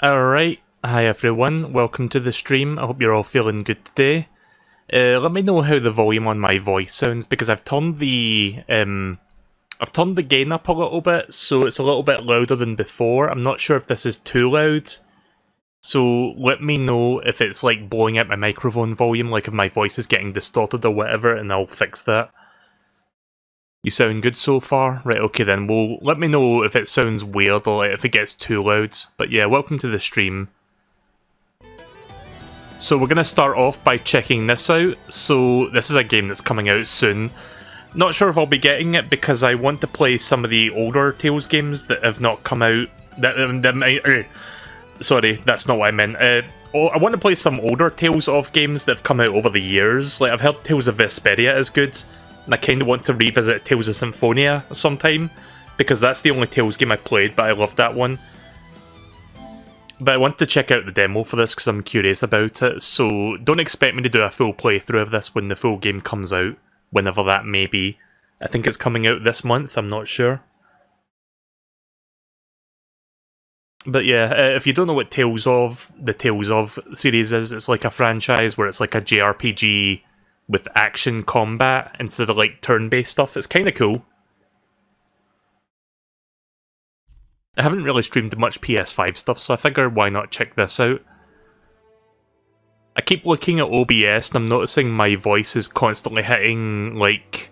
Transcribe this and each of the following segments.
Alright, hi everyone, welcome to the stream. I hope you're all feeling good today. Let me know how the volume on my voice sounds, because I've turned the gain up a little bit, so it's a little bit louder than before. I'm not sure if this is too loud, so let me know if it's like blowing out my microphone volume, like if my voice is getting distorted or whatever, and I'll fix that. You sound good so far? Right, okay then, well, let me know if it sounds weird or if it gets too loud. But yeah, welcome to the stream. So we're going to start off by checking this out. So this is a game that's coming out soon. Not sure if I'll be getting it because I want to play some of the older Tales games that have not come out. Sorry, that's not what I meant. I want to play some older Tales of games that have come out over the years. Like, I've heard Tales of Vesperia is good. And I kind of want to revisit Tales of Symphonia sometime, because that's the only Tales game I played, but I loved that one. But I want to check out the demo for this because I'm curious about it, so don't expect me to do a full playthrough of this when the full game comes out, whenever that may be. I think it's coming out this month, I'm not sure. But yeah, if you don't know what the Tales of series is, it's like a franchise where it's like a JRPG with action combat instead of like turn-based stuff. It's kind of cool. I haven't really streamed much PS5 stuff, so I figure why not check this out. I keep looking at OBS and I'm noticing my voice is constantly hitting, like...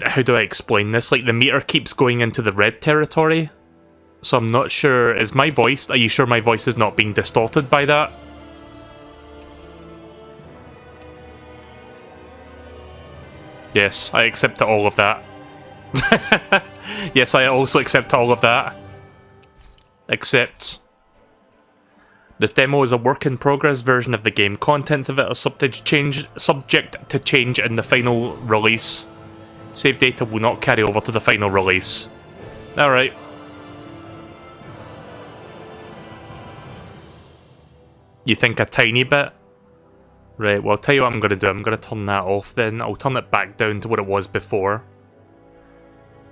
How do I explain this? Like, the meter keeps going into the red territory. So I'm not sure, are you sure my voice is not being distorted by that? Yes, I accept all of that. Yes, I also accept all of that. Except... This demo is a work-in-progress version of the game. Contents of it are subject to change in the final release. Save data will not carry over to the final release. Alright. You think a tiny bit? Right, well, I'll tell you what I'm going to do. I'm going to turn that off then. I'll turn it back down to what it was before.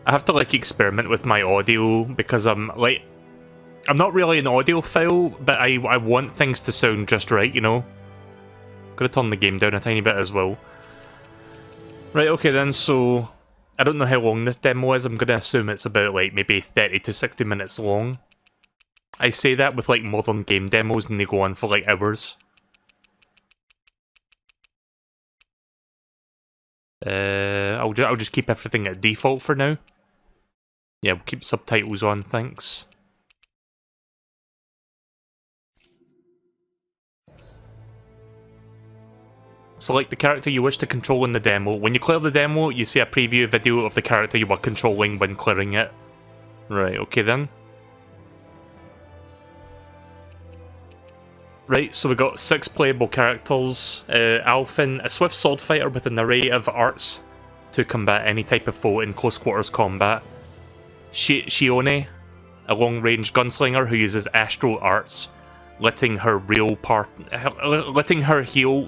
I have to, like, experiment with my audio because I'm not really an audiophile, but I want things to sound just right, you know? I'm going to turn the game down a tiny bit as well. Right, okay then, so... I don't know how long this demo is. I'm going to assume it's about, like, maybe 30 to 60 minutes long. I say that with, like, modern game demos and they go on for, like, hours. I'll just keep everything at default for now. Yeah, we'll keep subtitles on, thanks. Select the character you wish to control in the demo. When you clear the demo, you see a preview video of the character you were controlling when clearing it. Right, okay then. Right, so we got 6 playable characters. Alfin, a swift sword fighter with an array of arts to combat any type of foe in close quarters combat. Shione, a long-range gunslinger who uses astral arts, letting her heal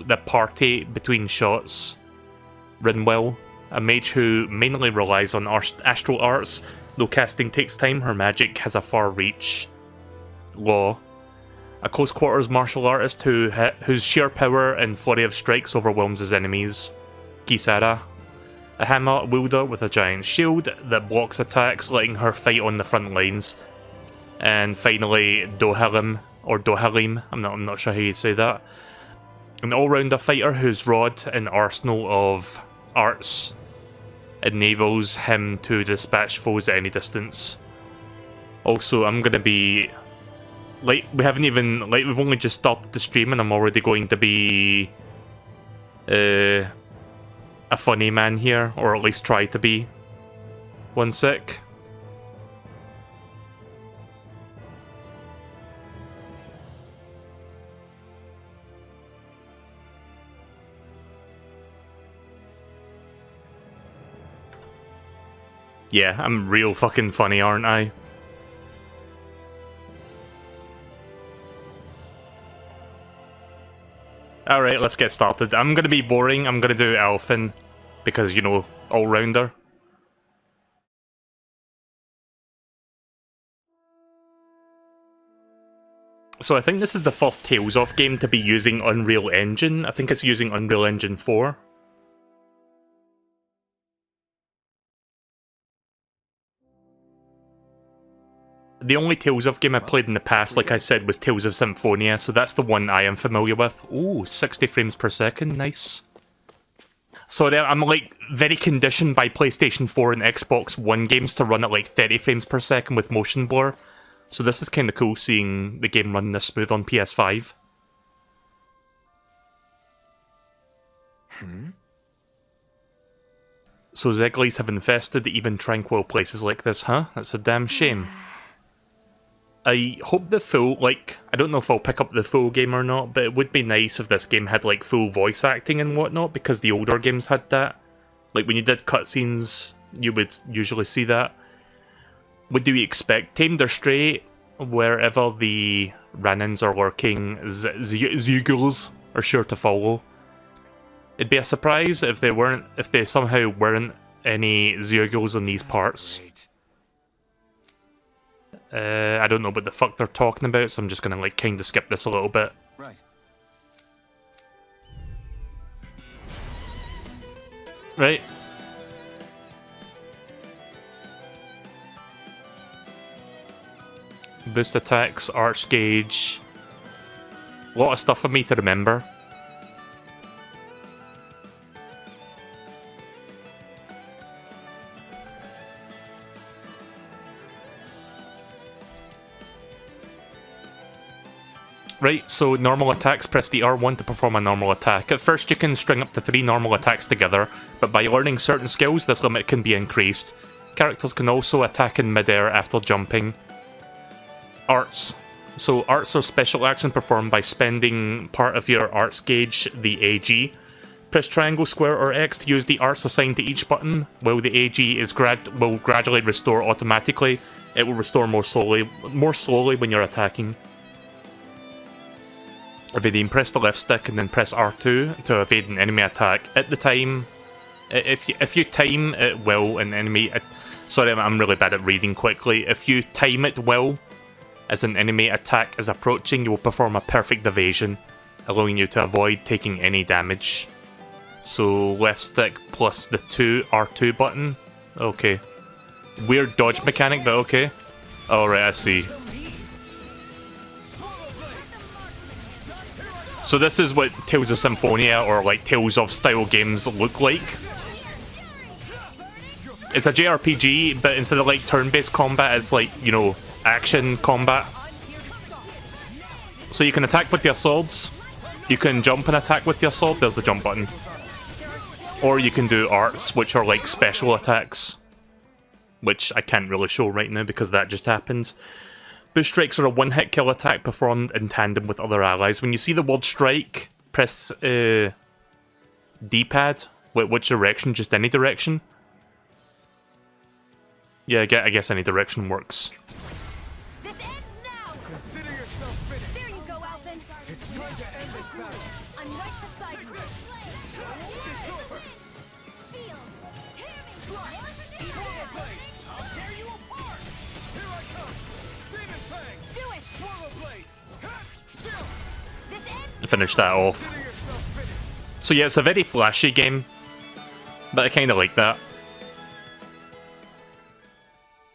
the party between shots. Rinwell, a mage who mainly relies on astral arts, though casting takes time, her magic has a far reach. Law, a close quarters martial artist whose sheer power and flurry of strikes overwhelms his enemies. Kisara, a hammer wielder with a giant shield that blocks attacks, letting her fight on the front lines. And finally, Dohalim, or Dohalim, I'm not sure how you say that. An all-rounder fighter whose rod and arsenal of arts enables him to dispatch foes at any distance. Also, I'm gonna be... Like, we've only just started the stream and I'm already going to be... a funny man here, or at least try to be. One sec. Yeah, I'm real fucking funny, aren't I? Alright, let's get started. I'm gonna be boring, I'm gonna do Alfin, because, you know, all-rounder. So I think this is the first Tales of game to be using Unreal Engine. I think it's using Unreal Engine 4. The only Tales of game I played in the past, like I said, was Tales of Symphonia, so that's the one I am familiar with. Ooh, 60 frames per second, nice. So I'm like very conditioned by PlayStation 4 and Xbox One games to run at like 30 frames per second with motion blur. So this is kind of cool seeing the game running this smooth on PS5. So Zeglies have infested even tranquil places like this, huh? That's a damn shame. I hope the full, like, I don't know if I'll pick up the full game or not, but it would be nice if this game had, like, full voice acting and whatnot, because the older games had that. Like, when you did cutscenes, you would usually see that. What do we expect? Tamed or Stray, wherever the Ranins are lurking, Zeugles are sure to follow. It'd be a surprise if they somehow weren't any Zeugles in these parts. I don't know what the fuck they're talking about, so I'm just gonna like kind of skip this a little bit. Right. Right. Boost attacks, arch gauge. A lot of stuff for me to remember. Right, so normal attacks, press the R1 to perform a normal attack. At first you can string up to 3 normal attacks together, but by learning certain skills this limit can be increased. Characters can also attack in midair after jumping. Arts. So arts are special action performed by spending part of your arts gauge, the AG. Press triangle, square or X to use the arts assigned to each button. While the AG will gradually restore automatically, it will restore more slowly when you're attacking. Evading, press the left stick and then press R2 to evade an enemy attack. At the time, if you time it well, an enemy... Sorry, I'm really bad at reading quickly. If you time it well, as an enemy attack is approaching, you will perform a perfect evasion, allowing you to avoid taking any damage. So left stick plus the R2 button. Okay. Weird dodge mechanic, but okay. Alright, I see. So this is what Tales of Symphonia or like Tales of style games look like. It's a JRPG, but instead of like turn-based combat, it's like, you know, action combat. So you can attack with your swords, you can jump and attack with your sword, there's the jump button. Or you can do arts, which are like special attacks. Which I can't really show right now because that just happened. Boost strikes are a one-hit kill attack performed in tandem with other allies. When you see the word strike, press D-pad. Which direction? Just any direction? Yeah, I guess any direction works. This ends now. Consider yourself finished. There you go, Alvin. It's time to end this battle. I'm right beside you. It's over. Feel. Hear me. I'll tear you apart. Here I come. Demon Fang. Do it. Swallow Blade. Shield. This ends. Finish that off. Consider yourself finished. So yeah, it's a very flashy game, but I kind of like that.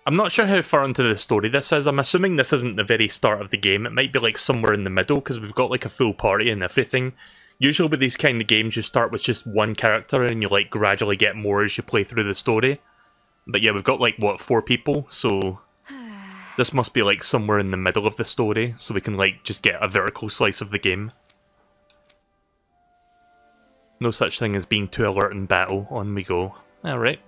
I'm not sure how far into the story this is. I'm assuming this isn't the very start of the game. It might be like somewhere in the middle because we've got like a full party and everything. Usually with these kind of games you start with just one character and you like gradually get more as you play through the story. But yeah, we've got like, what, 4 people? So this must be like somewhere in the middle of the story so we can like just get a vertical slice of the game. No such thing as being too alert in battle. On we go. Alright.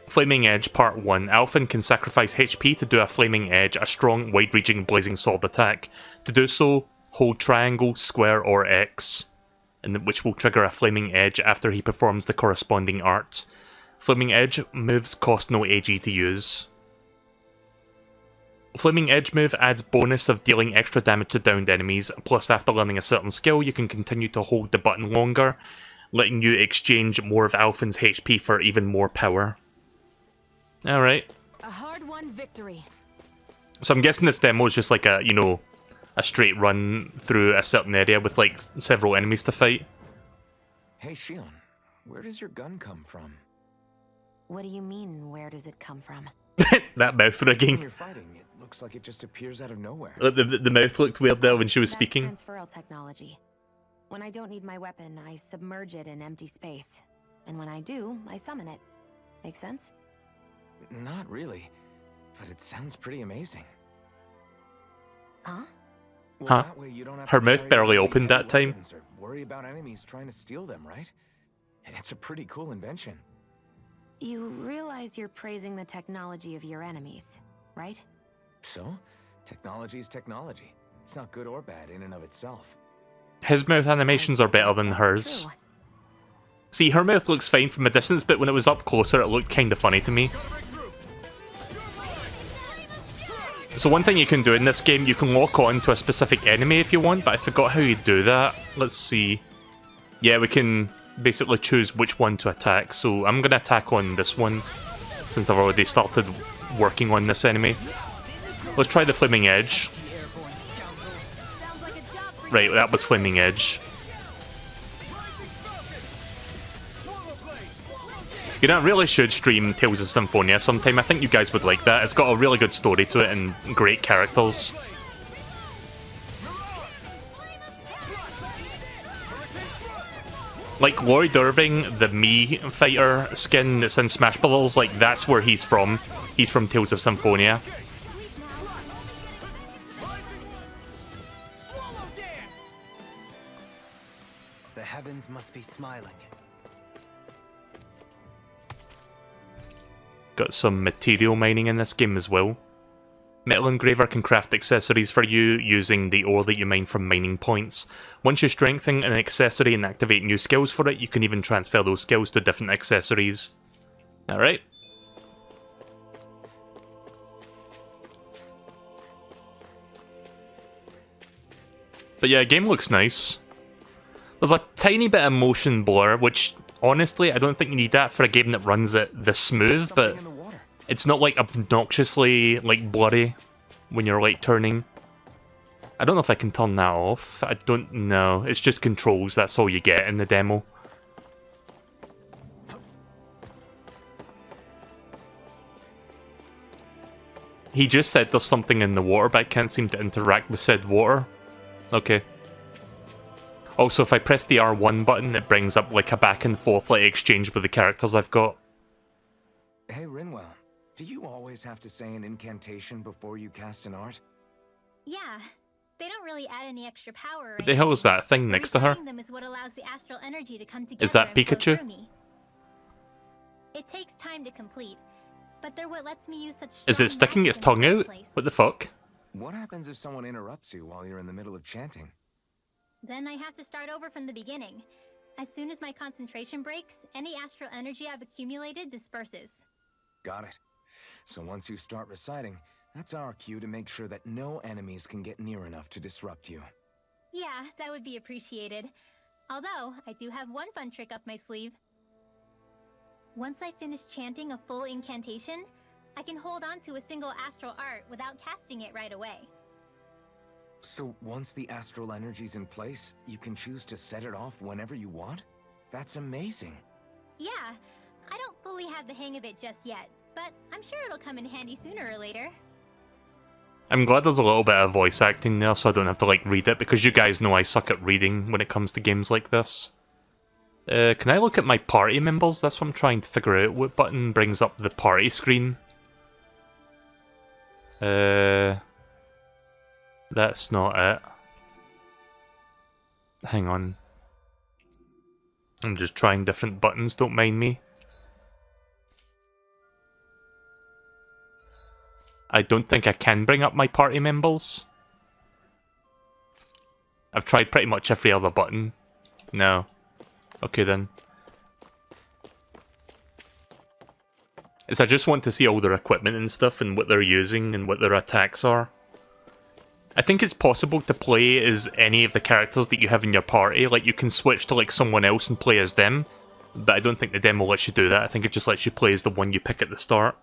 Flaming Edge Part 1. Alphen can sacrifice HP to do a Flaming Edge, a strong, wide-reaching blazing sword attack. To do so, hold triangle, square, or X, which will trigger a Flaming Edge after he performs the corresponding art. Flaming Edge moves cost no AG to use. Flaming Edge move adds bonus of dealing extra damage to downed enemies, plus after learning a certain skill you can continue to hold the button longer, letting you exchange more of Alphen's HP for even more power. Alright. A hard-won victory. So I'm guessing this demo is just like a, you know, a straight run through a certain area with like several enemies to fight. Hey, Shion, where does your gun come from? What do you mean, where does it come from? That mouth When rigging. you're fighting, it looks like it just appears out of nowhere. The mouth looked weird there when she was That's speaking. transferal technology. When I don't need my weapon, I submerge it in empty space. And when I do, I summon it. Make sense? Not really, but it sounds pretty amazing. Huh? Well, Huh? that way you don't have Her to mouth carry barely around opened heavy that time. weapons or worry about enemies trying to steal them, right? It's a pretty cool invention. You realize you're praising the technology of your enemies, right? So, technology is technology. It's not good or bad in and of itself. His mouth animations are better than That's hers. true. See, her mouth looks fine from a distance, but when it was up closer, it looked kind of funny to me. So one thing you can do in this game, you can lock on to a specific enemy if you want, but I forgot how you do that. Let's see. Yeah, we can basically choose which one to attack, so I'm going to attack on this one, since I've already started working on this enemy. Let's try the Flaming Edge. Sounds like a job for Right, that was Flaming Edge. You know, I really should stream Tales of Symphonia sometime. I think you guys would like that. It's got a really good story to it and great characters. Like Lloyd Irving, the Mii fighter skin that's in Smash Bros., like that's where he's from. He's from Tales of Symphonia. Swallow dance! The heavens must be smiling. Got some material mining in this game as well. Metal Engraver can craft accessories for you using the ore that you mine from mining points. Once you strengthen an accessory and activate new skills for it, you can even transfer those skills to different accessories. Alright. But yeah, game looks nice. There's a tiny bit of motion blur, which honestly, I don't think you need that for a game that runs it this smooth, but Something in the water. it's not like obnoxiously like blurry when you're like turning. I don't know if I can turn that off. I don't know. It's just controls, that's all you get in the demo. He just said there's something in the water, but I can't seem to interact with said water. Okay. Also, if I press the R1 button, it brings up like a back and forth like exchange with the characters I've got. Hey, Rinwell, do you always have to say an incantation before you cast an art? Yeah, they don't really add any extra power. What the hell is that thing next to her? Reciting them is what allows the astral energy to come together Is that and flow Pikachu? through me. It takes time to complete, but they're what lets me use such. Is it strong sticking magic its in the tongue first out? place. What the fuck? What happens if someone interrupts you while you're in the middle of chanting? Then I have to start over from the beginning. As soon as my concentration breaks, any astral energy I've accumulated disperses. Got it. So once you start reciting, that's our cue to make sure that no enemies can get near enough to disrupt you. Yeah, that would be appreciated. Although, I do have one fun trick up my sleeve. Once I finish chanting a full incantation, I can hold on to a single astral art without casting it right away. So once the astral energy's in place, you can choose to set it off whenever you want? That's amazing. Yeah, I don't fully have the hang of it just yet, but I'm sure it'll come in handy sooner or later. I'm glad there's a little bit of voice acting there so I don't have to like read it, because you guys know I suck at reading when it comes to games like this. Can I look at my party members? That's what I'm trying to figure out. What button brings up the party screen? That's not it. Hang on. I'm just trying different buttons, don't mind me. I don't think I can bring up my party members. I've tried pretty much every other button. No. Okay then. I just want to see all their equipment and stuff and what they're using and what their attacks are. I think it's possible to play as any of the characters that you have in your party. Like, you can switch to like someone else and play as them. But I don't think the demo lets you do that. I think it just lets you play as the one you pick at the start.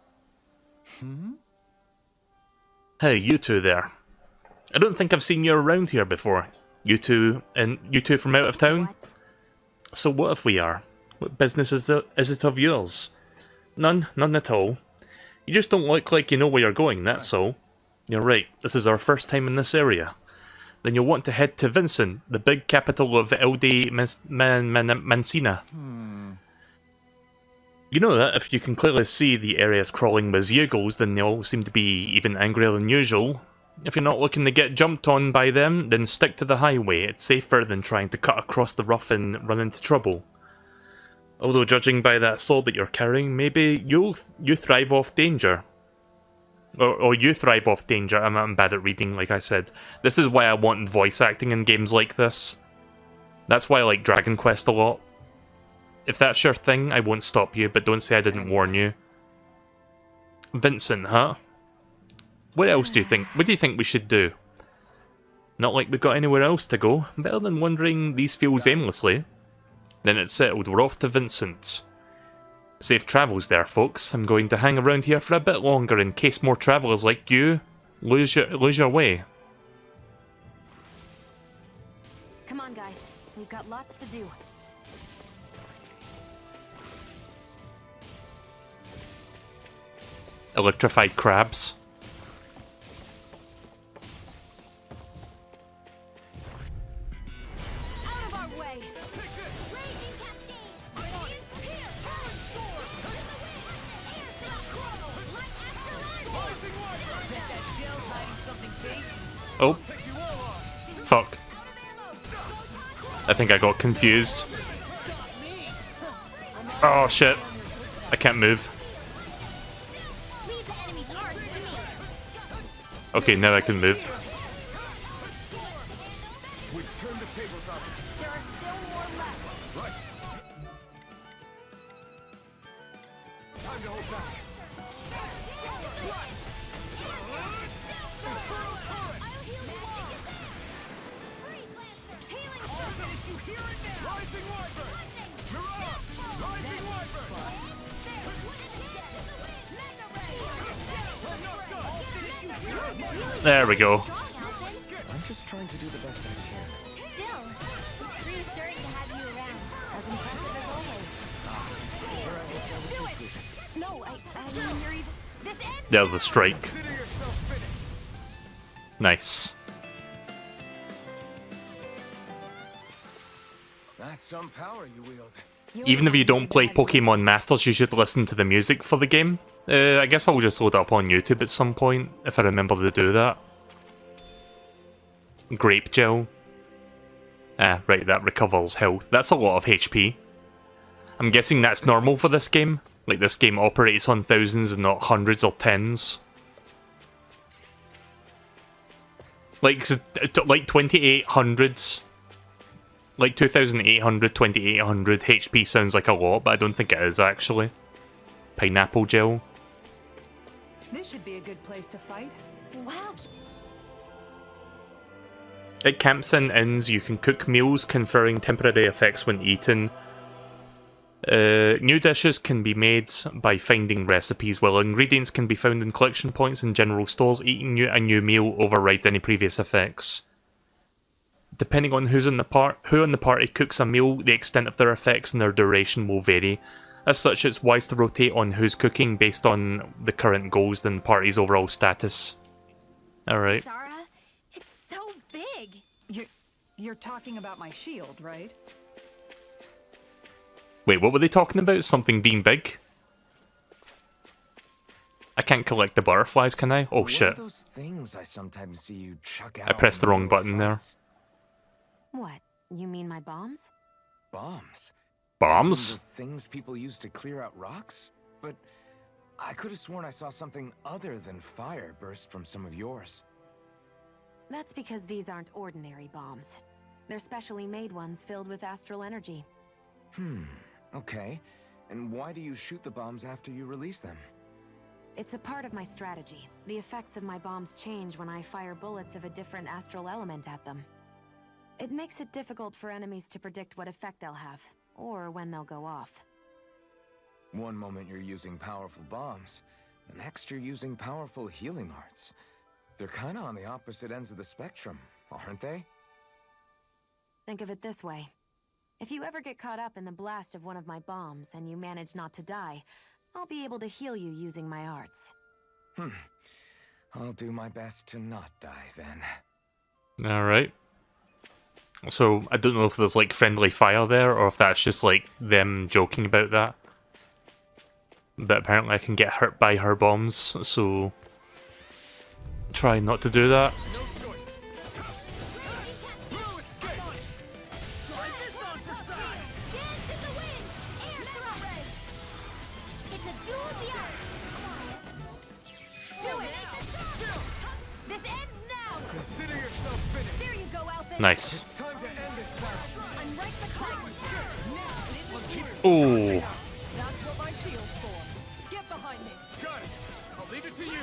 Hey, you two there. I don't think I've seen you around here before. You two from out of town? What? So what if we are? What business is it of yours? None at all. You just don't look like you know where you're going, that's all. You're right, this is our first time in this area. Then you'll want to head to Vincent, the big capital of Elde Mancina. You know that if you can clearly see the areas crawling with Zeugles, then they all seem to be even angrier than usual. If you're not looking to get jumped on by them, then stick to the highway. It's safer than trying to cut across the rough and run into trouble. Although judging by that sword that you're carrying, maybe you thrive off danger. Or you thrive off danger. I'm bad at reading, like I said. This is why I want voice acting in games like this. That's why I like Dragon Quest a lot. If that's your thing, I won't stop you, but don't say I didn't warn you. Vincent, huh? What else do you think? What do you think we should do? Not like we've got anywhere else to go. Better than wandering these fields aimlessly. Then it's settled. We're off to Vincent. Safe travels there, folks. I'm going to hang around here for a bit longer in case more travellers like you lose your way. Come on, guys. We've got lots to do. Electrified crabs. Out of our way! Raging Cascade! Oh. Fuck. I think I got confused. Oh shit. I can't move. Leave the enemy's arms to me. Okay, now I can move. There are still more left. There we go. I'm just trying to do the best I can. Still, it's reassuring to have you around. As impressive as always. Do it! No, I mean, you're even... This ends... There's the strike. Nice. That's some power you wield. Even if you don't play Pokemon Masters, you should listen to the music for the game. I guess I'll just load it up on YouTube at some point, if I remember to do that. Grape gel. Ah, right, that recovers health. That's a lot of HP. I'm guessing that's normal for this game. Like, this game operates on thousands and not hundreds or tens. Like 2800s. Like 2800, 2800 HP sounds like a lot, but I don't think it is actually. Pineapple gel. This should be a good place to fight. Wow. At camps and inns, you can cook meals, conferring temporary effects when eaten. New dishes can be made by finding recipes, while ingredients can be found in collection points and general stores. Eating a new meal overrides any previous effects. Depending on who in the party cooks a meal, the extent of their effects and their duration will vary. As such, it's wise to rotate on who's cooking based on the current goals and the party's overall status. Alright. Sarah, it's so big. You're talking about my shield, right? Wait, what were they talking about? Something being big? I can't collect the butterflies, can I? Oh What are shit. those things I sometimes see you chuck out I pressed the in wrong middle of button there. fights? What? You mean my bombs? Bombs. Bombs? As in the things people use to clear out rocks? But I could have sworn I saw something other than fire burst from some of yours. That's because these aren't ordinary bombs. They're specially made ones filled with astral energy. Okay. And why do you shoot the bombs after you release them? It's a part of my strategy. The effects of my bombs change when I fire bullets of a different astral element at them. It makes it difficult for enemies to predict what effect they'll have, or when they'll go off. One moment you're using powerful bombs, the next you're using powerful healing arts. They're kind of on the opposite ends of the spectrum, aren't they? Think of it this way. If you ever get caught up in the blast of one of my bombs and you manage not to die, I'll be able to heal you using my arts. I'll do my best to not die then. Alright. So, I don't know if there's like friendly fire there, or if that's just like them joking about that. But apparently I can get hurt by her bombs, so... try not to do that. Nice. Oh. That's what my shield's for. Get behind me. Got it. I'll leave it to you.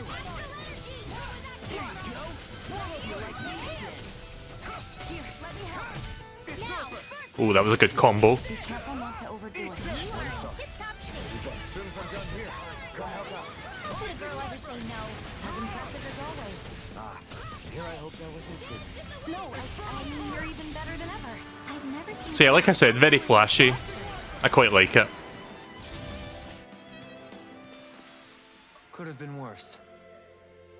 Oh, that was a good combo. Be careful not to overdo it. As soon as I'm done here, go help out. Would a girl ever say no? As impressive as always. Here I hope that wasn't true. No, I mean, you're even better than ever. I've never seen. So yeah, like I said, very flashy. I quite like it. Could have been worse.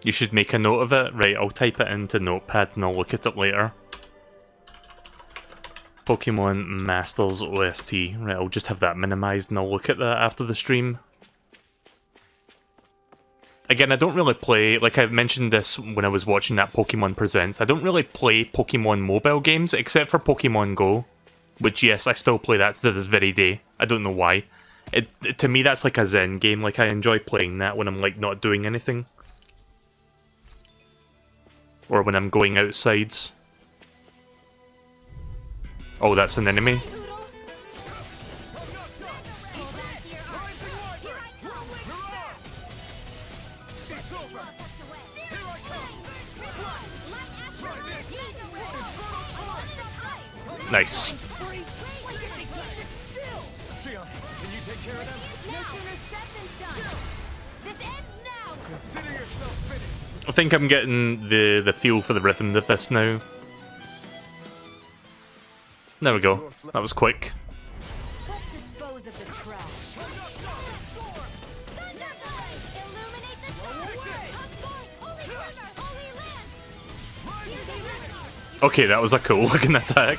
You should make a note of it. Right, I'll type it into Notepad and I'll look at it later. Pokemon Masters OST. Right, I'll just have that minimized and I'll look at that after the stream. Again, I don't really play, like I mentioned this when I was watching that Pokemon Presents, I don't really play Pokemon mobile games except for Pokemon Go. Which, yes, I still play that to this very day. I don't know why. To me, that's like a zen game. Like, I enjoy playing that when I'm, like, not doing anything. Or when I'm going outside. Oh, that's an enemy. Nice. I think I'm getting the feel for the rhythm of this now. There we go. That was quick. Let's dispose of the trash. Okay, that was a cool looking attack.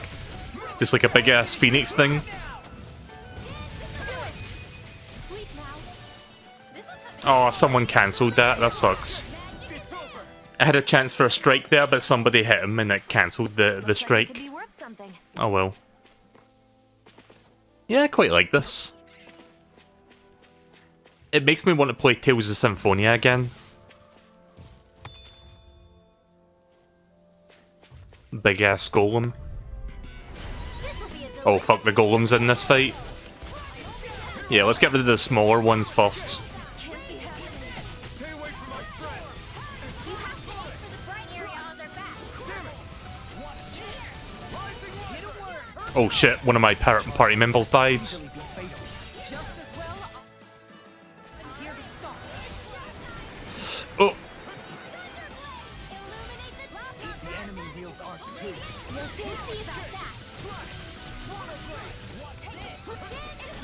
Just like a big ass phoenix thing. Oh, someone cancelled that. That sucks. I had a chance for a strike there, but somebody hit him and it cancelled the Could strike. be worth something. Oh well. Yeah, I quite like this. It makes me want to play Tales of Symphonia again. Big ass golem. Oh fuck, the golem's in this fight. Yeah, let's get rid of the smaller ones first. Oh shit, one of my party members died. Just as well. It's here to stop. Oh, The enemy wields arts too.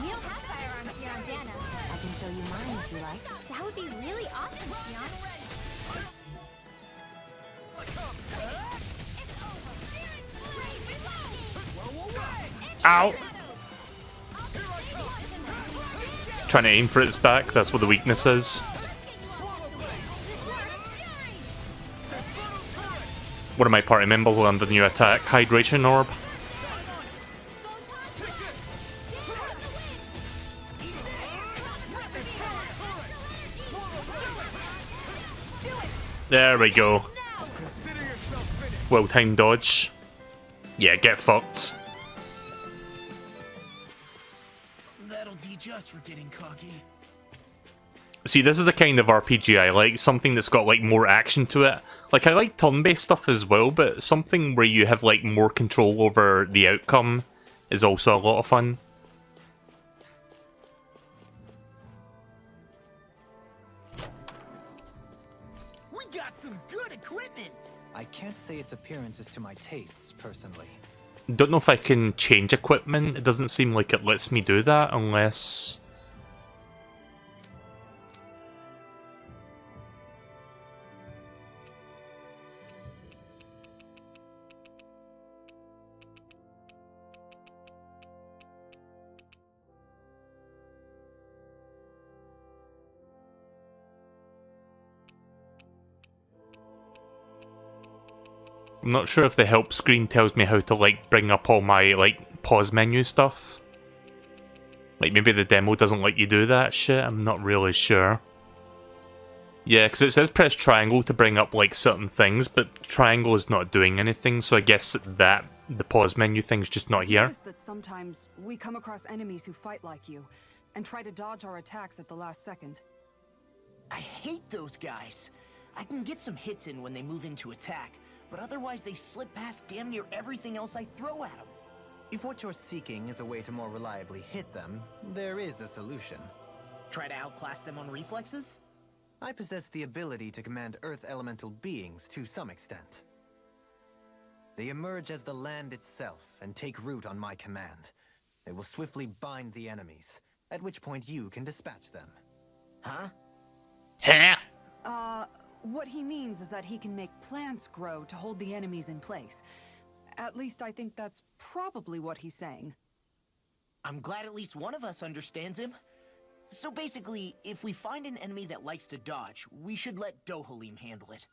You don't have firearms here on Dana. I can show you mine if you like. That would be really awesome, Sion. ow! Trying to aim for its back, that's what the weakness is. One of my party members learned the new attack, Hydration Orb. There we go. Well-timed dodge. Yeah, get fucked. That'll teach us for getting cocky. See, this is the kind of RPG I like, something that's got like more action to it. Like, I like turn-based stuff as well, but something where you have like more control over the outcome is also a lot of fun. We got some good equipment. I can't say its appearance is to my tastes, personally. Don't know if I can change equipment. It doesn't seem like it lets me do that unless... I'm not sure if the help screen tells me how to, like, bring up all my, like, pause menu stuff. Like, maybe the demo doesn't let you do that shit, I'm not really sure. Yeah, because it says press triangle to bring up, like, certain things, but triangle is not doing anything, so I guess that, the pause menu thing's just not here. Notice that sometimes we come across enemies who fight like you, and try to dodge our attacks at the last second. I hate those guys. I can get some hits in when they move into attack, but otherwise they slip past damn near everything else I throw at them. If what you're seeking is a way to more reliably hit them, there is a solution. Try to outclass them on reflexes? I possess the ability to command Earth elemental beings to some extent. They emerge as the land itself and take root on my command. They will swiftly bind the enemies, at which point you can dispatch them. Huh? What he means is that he can make plants grow to hold the enemies in place. At least I think that's probably what he's saying. I'm glad at least one of us understands him. So basically, if we find an enemy that likes to dodge, we should let Dohalim handle it.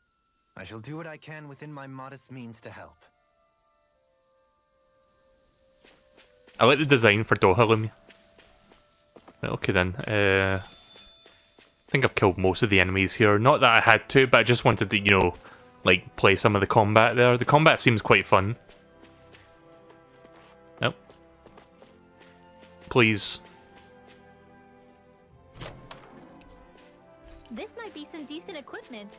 I shall do what I can within my modest means to help. I like the design for Dohalim. Okay then, I think I've killed most of the enemies here. Not that I had to, but I just wanted to, you know, like, play some of the combat there. The combat seems quite fun. Yep. Please. This might be some decent equipment.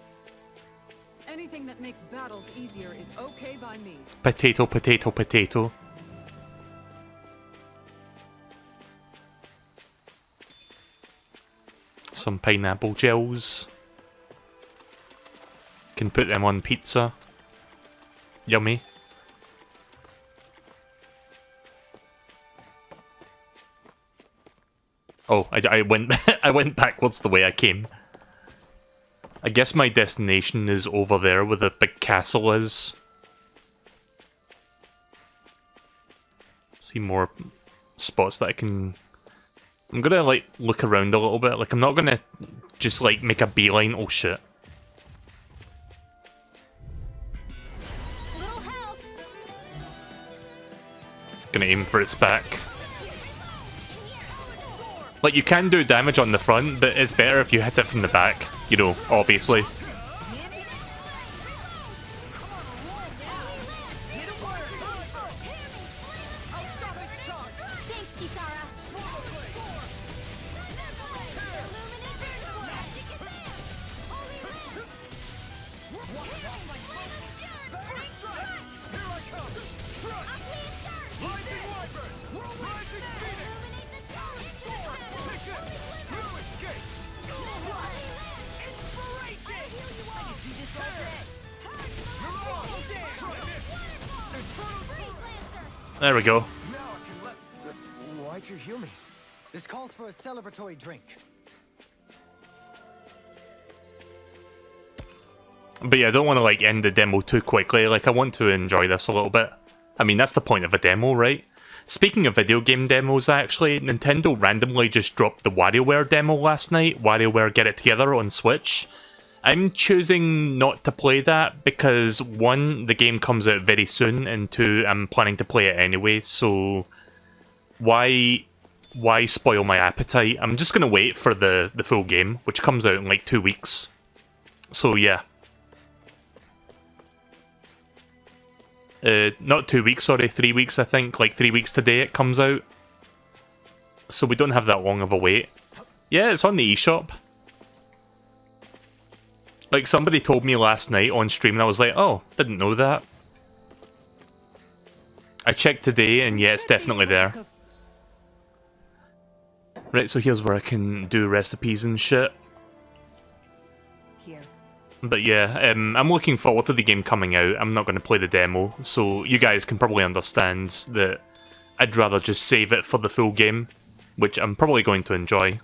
Anything that makes battles easier is okay by me. Potato, potato, potato. Some pineapple gels. Can put them on pizza. Yummy. Oh, I went I went backwards the way I came. I guess my destination is over there where the big castle is. See more spots that I can... I'm gonna, like, look around a little bit. Like, I'm not gonna just, like, make a beeline. Oh, shit. Little help. Gonna aim for its back. Like, you can do damage on the front, but it's better if you hit it from the back. You know, obviously. There we go. Now I can let... Why'd you heal me? This calls for a celebratory drink. But yeah, I don't want to, like, end the demo too quickly. Like, I want to enjoy this a little bit. I mean, that's the point of a demo, right? Speaking of video game demos, actually, Nintendo randomly just dropped the WarioWare demo last night. WarioWare Get It Together on Switch. I'm choosing not to play that because, one, the game comes out very soon, and two, I'm planning to play it anyway, so why spoil my appetite? I'm just going to wait for the full game, which comes out in like 2 weeks. So yeah. Not 2 weeks, sorry, 3 weeks I think. Like 3 weeks today it comes out. So we don't have that long of a wait. Yeah, it's on the eShop. Like, somebody told me last night on stream and I was like, oh, didn't know that. I checked today and yeah, it's definitely there. Right, so here's where I can do recipes and shit. Here. But yeah, I'm looking forward to the game coming out. I'm not going to play the demo, so you guys can probably understand that I'd rather just save it for the full game, which I'm probably going to enjoy.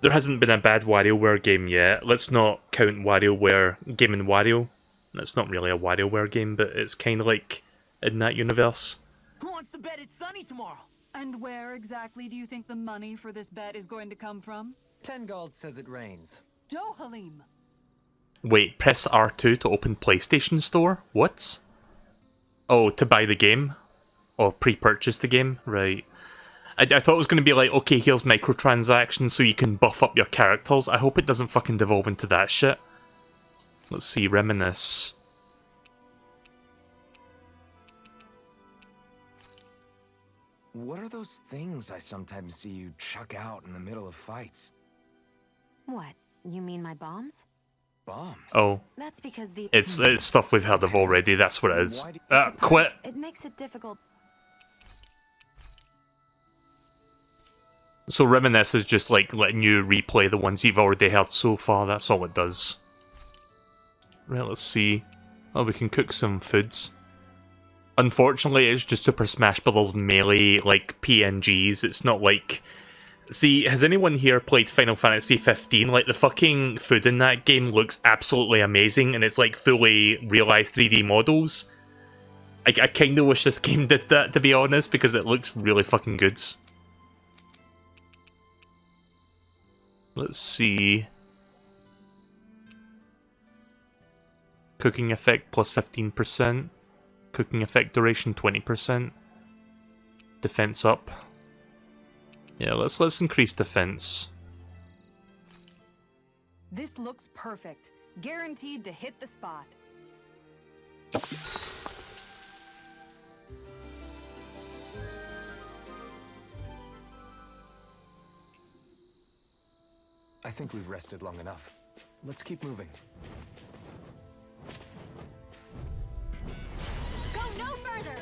There hasn't been a bad WarioWare game yet. Let's not count WarioWare Game & Wario. It's not really a WarioWare game, but it's kind of like in that universe. Who wants to bet it's sunny tomorrow? And where exactly do you think the money for this bet is going to come from? Tengald says it rains. Dohalim. Wait, press R2 to open PlayStation Store? What? Oh, to buy the game? Or pre-purchase the game? Right. I thought it was going to be like, okay, here's microtransactions so you can buff up your characters. I hope it doesn't fucking devolve into that shit. Let's see, reminisce. What are those things I sometimes see you chuck out in the middle of fights? What? You mean my bombs? Bombs? Oh. That's because the... It's stuff we've heard of already, that's what it is. Why Quit! It makes it difficult. So reminisce is just like letting you replay the ones you've already heard so far, that's all it does. Right, let's see. Oh, we can cook some foods. Unfortunately, it's just Super Smash Bros. Melee, like, PNGs. It's not like... See, has anyone here played Final Fantasy 15? Like, the fucking food in that game looks absolutely amazing, and it's, like, fully realised 3D models. I kinda wish this game did that, to be honest, because it looks really fucking good. Let's see... Cooking effect plus 15%. Cooking effect duration 20%. Defense up. Yeah, let's increase defense. This looks perfect. Guaranteed to hit the spot. I think we've rested long enough. Let's keep moving. Go no further!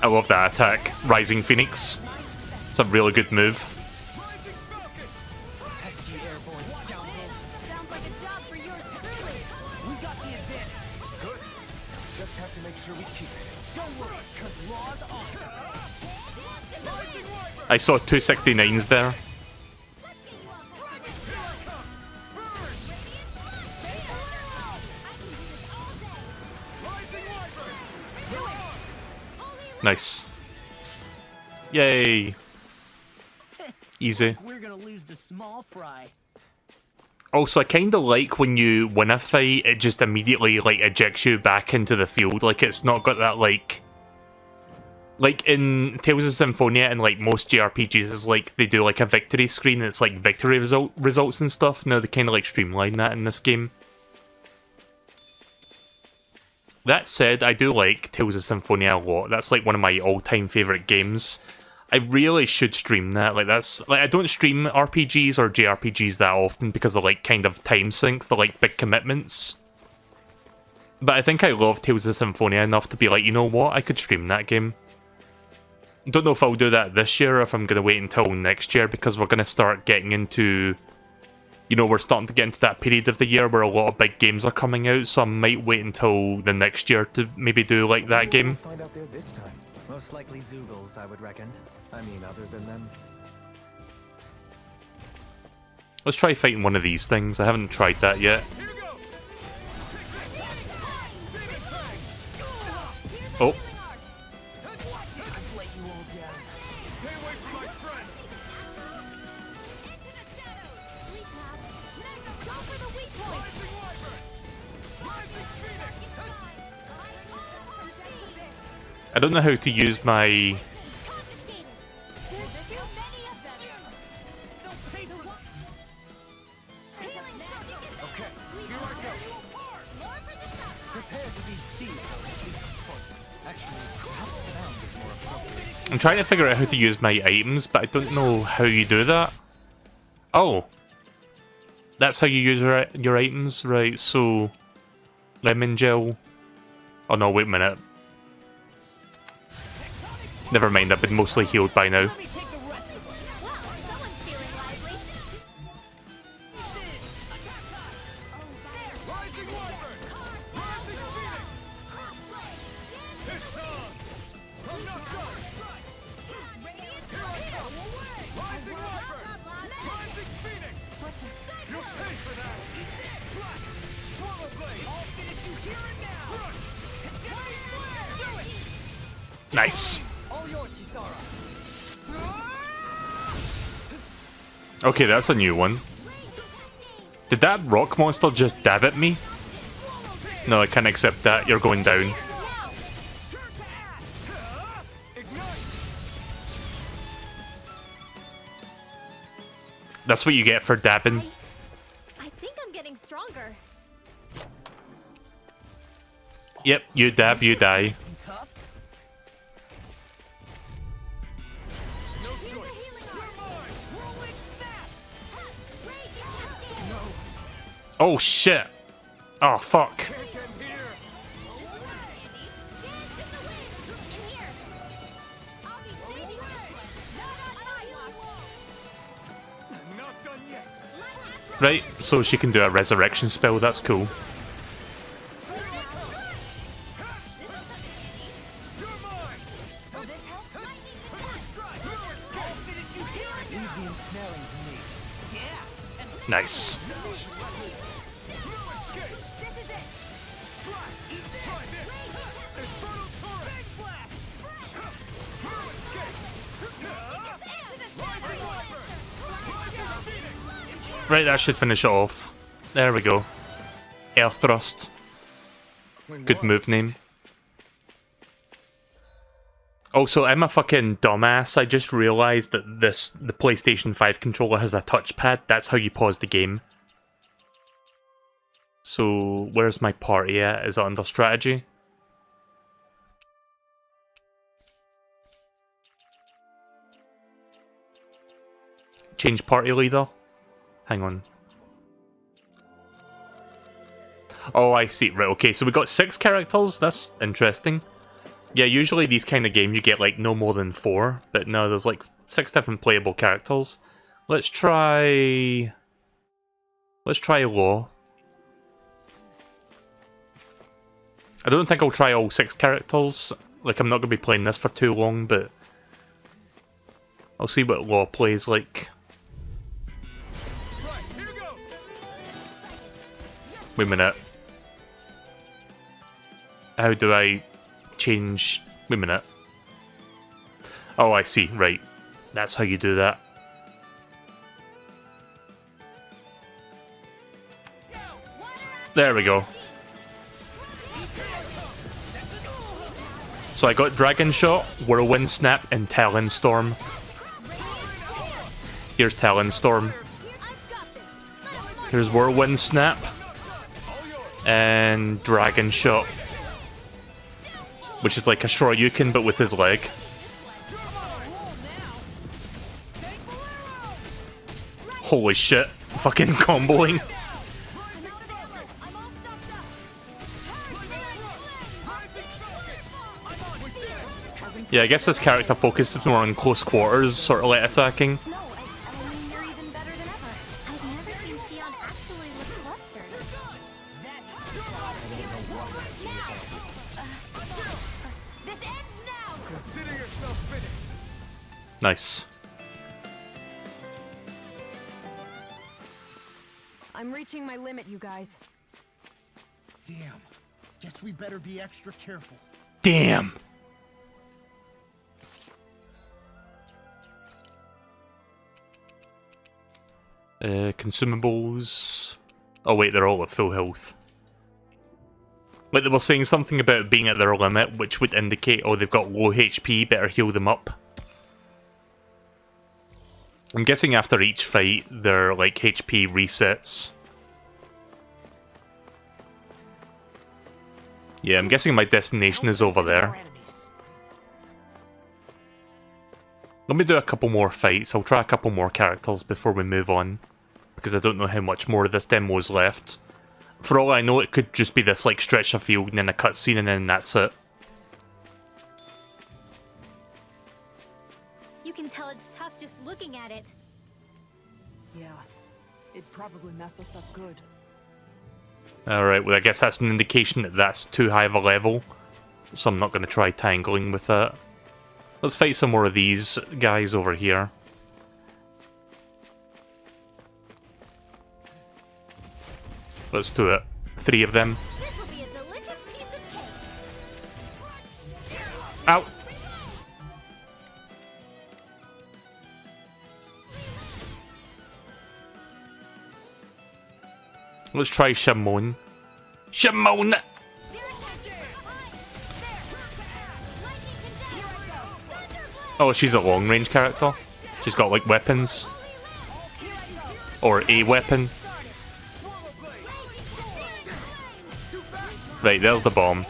I love that attack. Rising Phoenix. It's a really good move. Pesky airborne scoundrels. Sounds like a job for yours truly. We got the advantage. Good. Just have to make sure we keep it. Don't worry, cause laws are. I saw 269s there. Nice. Yay. Easy. We're gonna lose the small fry. Also, I kinda like when you win a fight, it just immediately, like, ejects you back into the field. Like, it's not got that, like... Like, in Tales of Symphonia and, like, most JRPGs, it's like, they do, like, a victory screen, and it's, like, victory results and stuff. Now, they kinda, like, streamline that in this game. That said, I do like Tales of Symphonia a lot. That's like one of my all-time favourite games. I really should stream that. Like that's like I don't stream RPGs or JRPGs that often because of like kind of time sinks, they're like big commitments. But I think I love Tales of Symphonia enough to be like, you know what, I could stream that game. Don't know if I'll do that this year or if I'm gonna wait until next year because we're gonna start getting into... You know, we're starting to get into that period of the year where a lot of big games are coming out, so I might wait until the next year to maybe do, like, that game. We'll find out there this time. Most likely Zoogles, I would reckon. I mean, other than them. Let's try fighting one of these things. I haven't tried that yet. Oh. I don't know how to use my... I'm trying to figure out how to use my items, but I don't know how you do that. Oh. That's how you use your items? Right, so... Lemon gel... Oh no, wait a minute. Never mind, I've been mostly healed by now. Wow, someone's feeling lively. Nice. Okay, that's a new one. Did that rock monster just dab at me? No, I can't accept that. You're going down. That's what you get for dabbing. I think I'm getting stronger. Yep, you dab, you die. Oh shit! Oh fuck. Right, so she can do a resurrection spell, that's cool. Nice. Right, that should finish it off. There we go. Air Thrust. Good move name. Also, I'm a fucking dumbass. I just realised that the PlayStation 5 controller has a touchpad. That's how you pause the game. So, where's my party at? Is it under strategy? Change party leader? Hang on. Oh, I see. Right, okay, so we got 6 characters. That's interesting. Yeah, usually these kind of games you get like no more than 4, but no, there's like 6 different playable characters. Let's try Law. I don't think I'll try all 6 characters. Like, I'm not going to be playing this for too long, but I'll see what Law plays like. Wait a minute. How do I change... Wait a minute. Oh, I see. Right. That's how you do that. There we go. So I got Dragon Shot, Whirlwind Snap, and Talon Storm. Here's Talon Storm. Here's Whirlwind Snap. And Dragon Shot. Which is like a Shoryuken but with his leg. Holy shit. Fucking comboing. Yeah, I guess this character focuses more on close quarters, sort of like attacking. No, I mean, you're even better than ever. I've never seen Shion actually look flustered. This ends now! Consider yourself finished. Nice. I'm reaching my limit, you guys. Damn. Guess we better be extra careful. Damn! Consumables... Oh wait, they're all at full health. Like they were saying something about being at their limit, which would indicate, oh, they've got low HP, better heal them up. I'm guessing after each fight, their, like, HP resets. Yeah, I'm guessing my destination is over there. Let me do a couple more fights. I'll try a couple more characters before we move on. Because I don't know how much more of this demo is left. For all I know, it could just be this like stretch of field and then a cutscene and then that's it. You can tell it's tough just looking at it. Yeah, it'd probably mess us up good. Alright, well I guess that's an indication that that's too high of a level. So I'm not going to try tangling with that. Let's fight some more of these guys over here. Let's do it. 3 of them. This will be a delicious piece of cake. Ow! Let's try Shimon. Shimon! Oh, she's a long-range character. She's got, like, weapons. Or a weapon. Right, there's the bomb.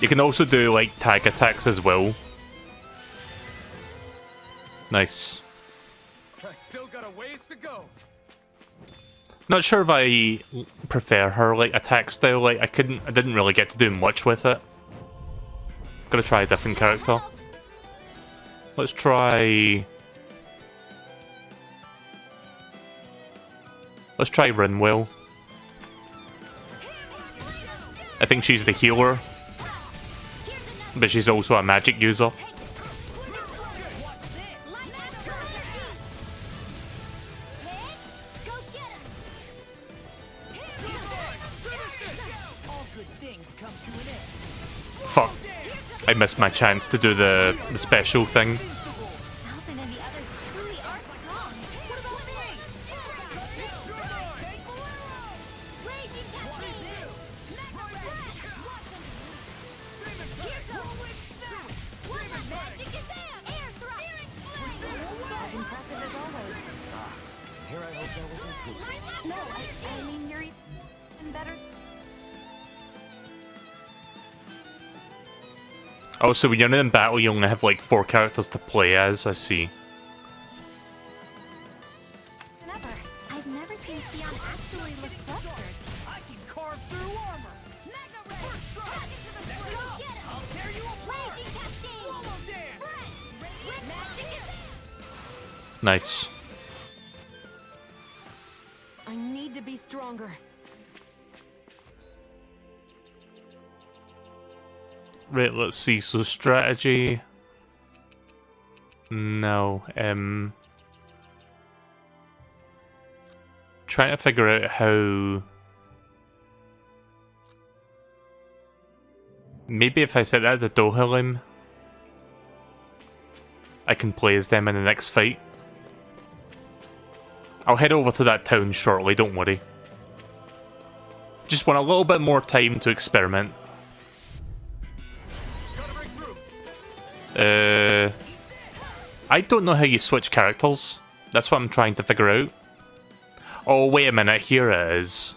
You can also do, like, tag attacks as well. Nice. I still got a ways to go. Not sure if I prefer her, like, attack style. Like, I didn't really get to do much with it. Gotta try a different character. Let's try... Let's try Rinwell. I think she's the healer. But she's also a magic user. Fuck. I missed my chance to do the special thing. Alvin and the others truly are strong. What about me? Raging Cascade! Mega What the magic is that? Air thrust! As impressive as always. Here I hope that wasn't cool. No, I mean, you're even better. Oh, so when you're in battle, you only have like 4 characters to play as, I see. Never. I've never seen Sion actually look flustered. I can carve through armor. Mega Ray! Cut into the floor! Get him! I'll tear you apart! Raging Cascade! Swallow dance! Breath! Magic is Nice. I need to be stronger. Right, let's see. So strategy. No. Trying to figure out how. Maybe if I set that to Dohalim, I can play as them in the next fight. I'll head over to that town shortly, don't worry. Just want a little bit more time to experiment. I don't know how you switch characters. That's what I'm trying to figure out. Oh, wait a minute, here it is.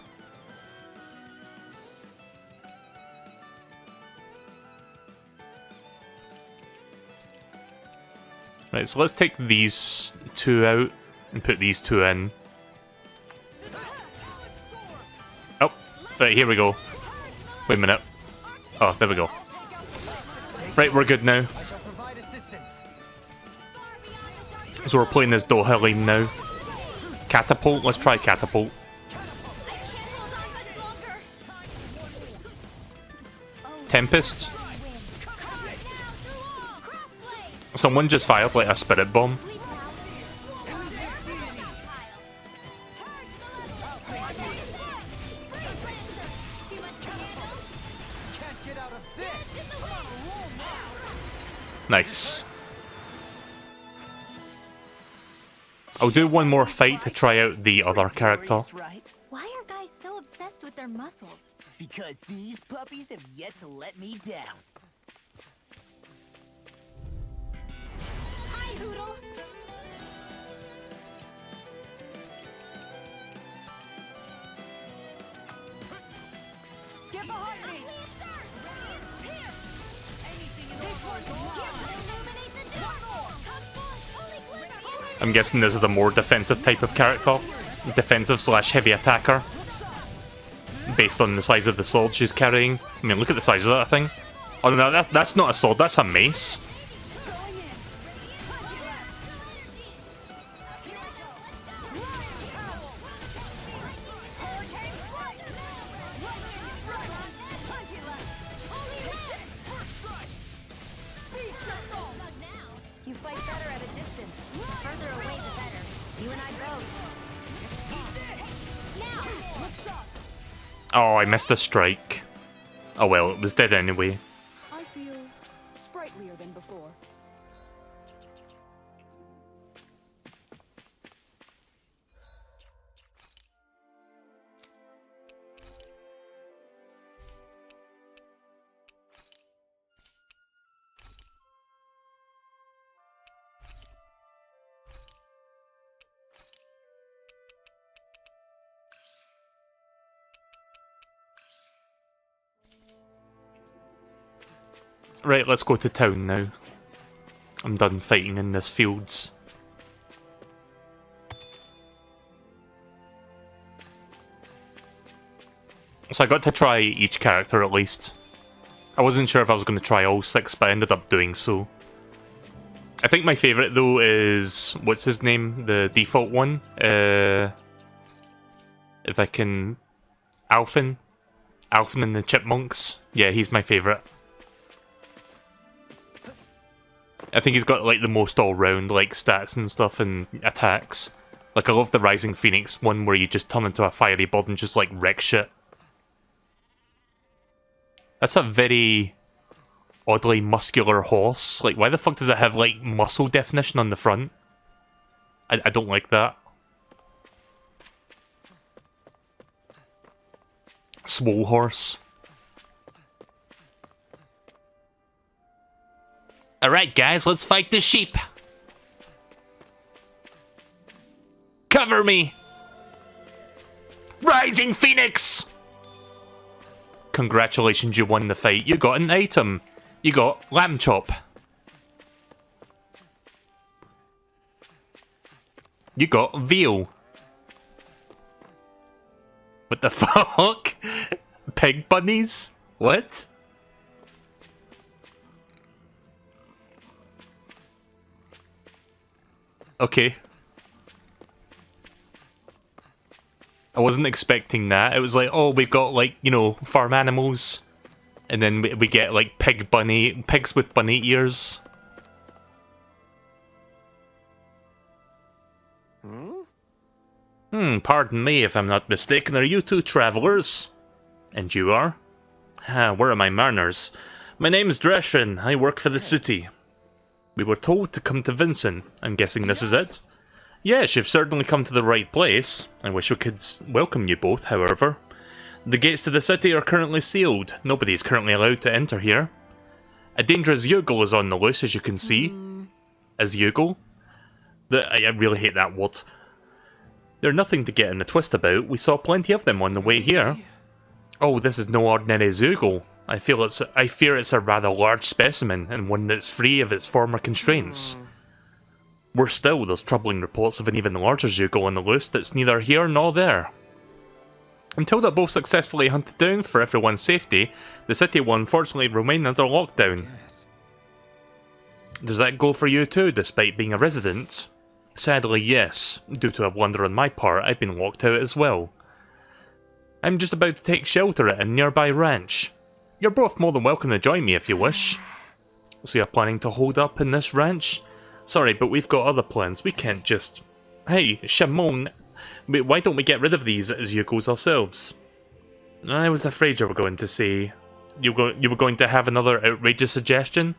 Right, so let's take these 2 out and put these 2 in. Oh, right, here we go. Wait a minute. Oh, there we go. Right, we're good now. So we're playing this Dohalim now. Catapult, let's try Catapult. Tempest. Someone just fired like a spirit bomb. Nice. I'll do one more fight to try out the other character. Why are guys so obsessed with their muscles? Because these puppies have yet to let me down. Hi, Hoodle! Get behind me! I'm guessing this is a more defensive type of character. Defensive slash heavy attacker. Based on the size of the sword she's carrying. I mean, look at the size of that thing. Oh no, that's not a sword, that's a mace. You fight better at a distance. The further away, the better. You and I both. Oh, I missed a strike. Oh well, it was dead anyway. I feel sprightlier than before. Right, let's go to town now. I'm done fighting in this fields. So I got to try each character at least. I wasn't sure if I was going to try all 6, but I ended up doing so. I think my favourite though is... what's his name? The default one? If I can... Alphen? Alphen and the Chipmunks? Yeah, he's my favourite. I think he's got like the most all-round like stats and stuff and attacks. Like I love the Rising Phoenix one where you just turn into a fiery bird and just like wreck shit. That's a very oddly muscular horse. Like why the fuck does it have like muscle definition on the front? I don't like that. Swole horse. Alright guys, let's fight the sheep. Cover me! Rising Phoenix! Congratulations, you won the fight. You got an item. You got lamb chop. You got veal. What the fuck? Pig bunnies? What? Okay. I wasn't expecting that. It was like, oh, we've got like, you know, farm animals. And then we get like pigs with bunny ears. Pardon me if I'm not mistaken. Are you two travelers? And you are? Where are my manners? My name's Dreshin. I work for the city. We were told to come to Vincent. I'm guessing this is it? Yes, you've certainly come to the right place. I wish we could welcome you both, however. The gates to the city are currently sealed. Nobody is currently allowed to enter here. A dangerous Yugle is on the loose, as you can see. As Yugle? I really hate that word. They're nothing to get in a twist about. We saw plenty of them on the way here. Oh, this is no ordinary Yugle. I fear it's a rather large specimen, and one that's free of its former constraints. Worse still, there's troubling reports of an even larger Yugle on the loose that's neither here nor there. Until they're both successfully hunted down for everyone's safety, the city will unfortunately remain under lockdown. Does that go for you too, despite being a resident? Sadly, yes. Due to a blunder on my part, I've been locked out as well. I'm just about to take shelter at a nearby ranch. You're both more than welcome to join me if you wish. So you're planning to hold up in this ranch? Sorry, but we've got other plans. We can't just... Hey, Shimon, why don't we get rid of these as Yukos ourselves? I was afraid you were going to say... You were going to have another outrageous suggestion?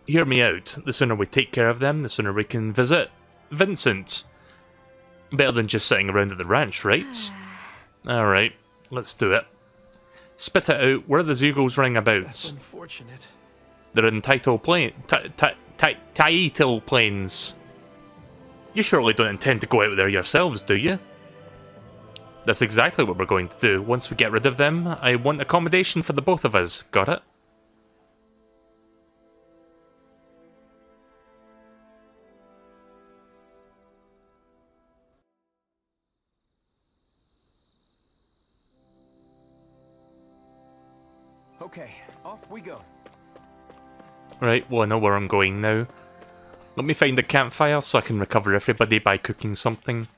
Hear me out. The sooner we take care of them, the sooner we can visit Vincent. Better than just sitting around at the ranch, right? Alright, let's do it. Spit it out. Where are the Zugos running about? That's unfortunate. They're in Taito Plains. You surely don't intend to go out there yourselves, do you? That's exactly what we're going to do. Once we get rid of them, I want accommodation for the both of us. Got it? Okay, off we go. Right, well I know where I'm going now. Let me find a campfire so I can recover everybody by cooking something.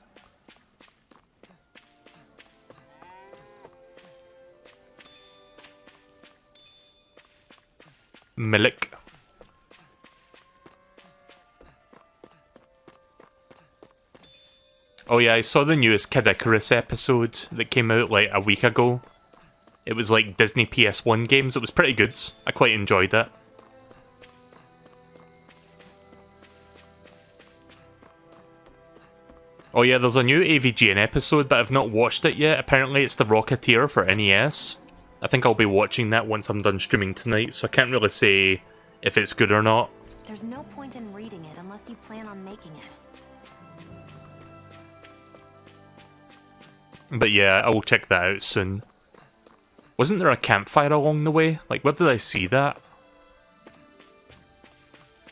Milk. Oh yeah, I saw the newest Kid Icarus episode that came out like a week ago. It was like Disney PS1 games. It was pretty good. I quite enjoyed it. Oh yeah, there's a new AVGN episode, but I've not watched it yet. Apparently it's the Rocketeer for NES. I think I'll be watching that once I'm done streaming tonight, so I can't really say if it's good or not. There's no point in reading it unless you plan on making it. But yeah, I will check that out soon. Wasn't there a campfire along the way? Like, where did I see that?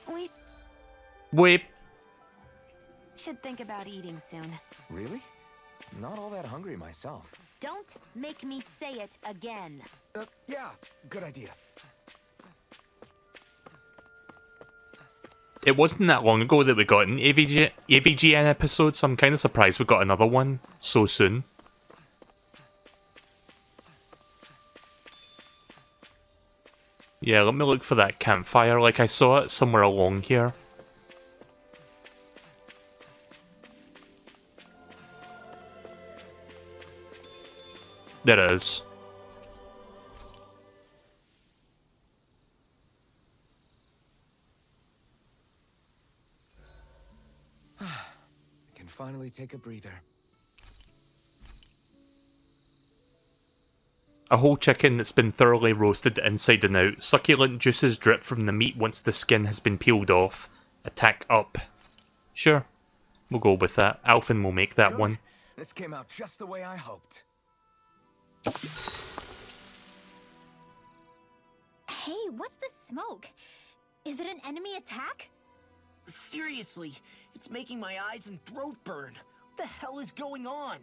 We Wait. should think about eating soon. Really? Not all that hungry myself. Don't make me say it again. Yeah, good idea. It wasn't that long ago that we got an AVGN episode, so I'm kind of surprised we got another one so soon. Yeah, let me look for that campfire. Like, I saw it somewhere along here. There it is. I can finally take a breather. A whole chicken that's been thoroughly roasted inside and out. Succulent juices drip from the meat once the skin has been peeled off. Attack up. Sure, we'll go with that. Alphen will make that Good. one. This came out just the way I hoped. Hey, what's the smoke? Is it an enemy attack? Seriously, it's making my eyes and throat burn. What the hell is going on?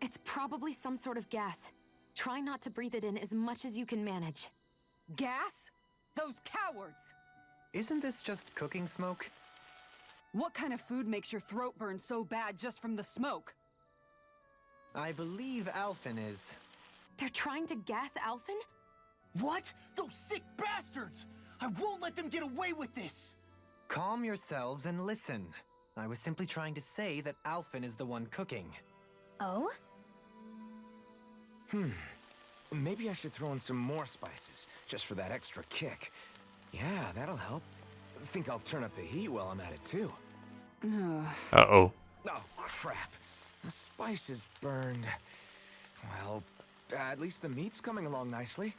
It's probably some sort of gas. Try not to breathe it in as much as you can manage. Gas? Those cowards! Isn't this just cooking smoke? What kind of food makes your throat burn so bad just from the smoke? I believe Alphen is... They're trying to gas Alphen? What? Those sick bastards! I won't let them get away with this! Calm yourselves and listen. I was simply trying to say that Alphen is the one cooking. Oh? Maybe I should throw in some more spices, just for that extra kick. Yeah, that'll help. Think I'll turn up the heat while I'm at it, too. Uh-oh. Oh, crap. The spices burned. Well, at least the meat's coming along nicely.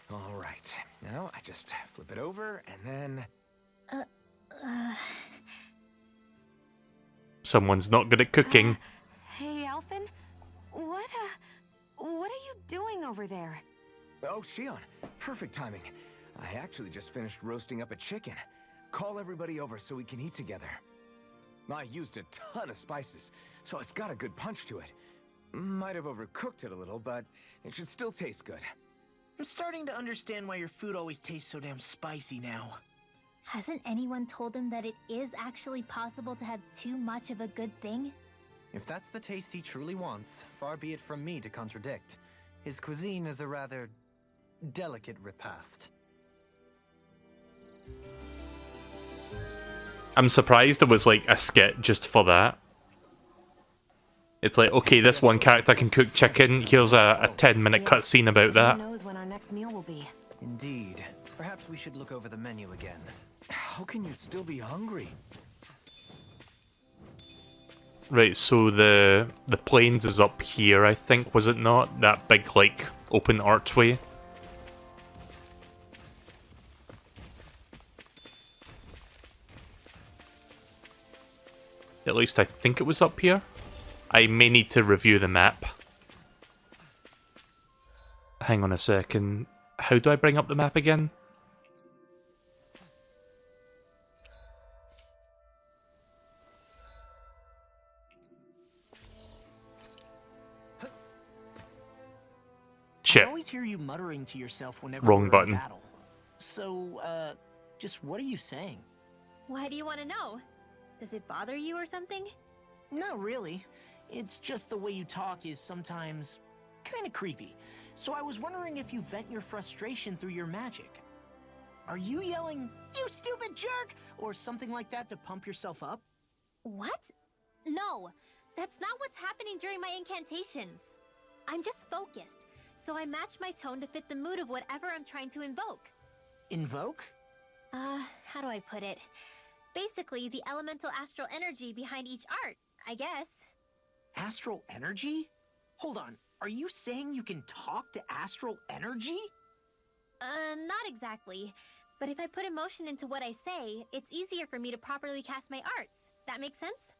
All right. Now I just flip it over, and then... Someone's not good at cooking. Hey, Alphen? What are you doing over there? Oh, Shion. Perfect timing. I actually just finished roasting up a chicken. Call everybody over so we can eat together. I used a ton of spices, so it's got a good punch to it. Might have overcooked it a little, but it should still taste good. I'm starting to understand why your food always tastes so damn spicy now. Hasn't anyone told him that it is actually possible to have too much of a good thing? If that's the taste he truly wants, far be it from me to contradict. His cuisine is a rather delicate repast. I'm surprised there was like a skit just for that. It's like, okay, this one character can cook chicken. Here's a 10-minute cutscene about that. Who knows when our next meal will be? Indeed. Perhaps we should look over the menu again. How can you still be hungry? Right, so the plains is up here, I think, was it not? That big, like, open archway. At least I think it was up here. I may need to review the map. Hang on a second. How do I bring up the map again? I Shit. always hear you muttering to yourself whenever Wrong we're button. in battle. So, just what are you saying? Why do you want to know? Does it bother you or something? Not really. It's just the way you talk is sometimes kind of creepy. So I was wondering if you vent your frustration through your magic. Are you yelling, "You stupid jerk," or something like that to pump yourself up? What? No, that's not what's happening during my incantations. I'm just focused, so I match my tone to fit the mood of whatever I'm trying to invoke. Invoke? How do I put it? Basically, the elemental astral energy behind each art, I guess. Astral energy? Hold on, are you saying you can talk to astral energy? Not exactly. But if I put emotion into what I say, it's easier for me to properly cast my arts. That makes sense?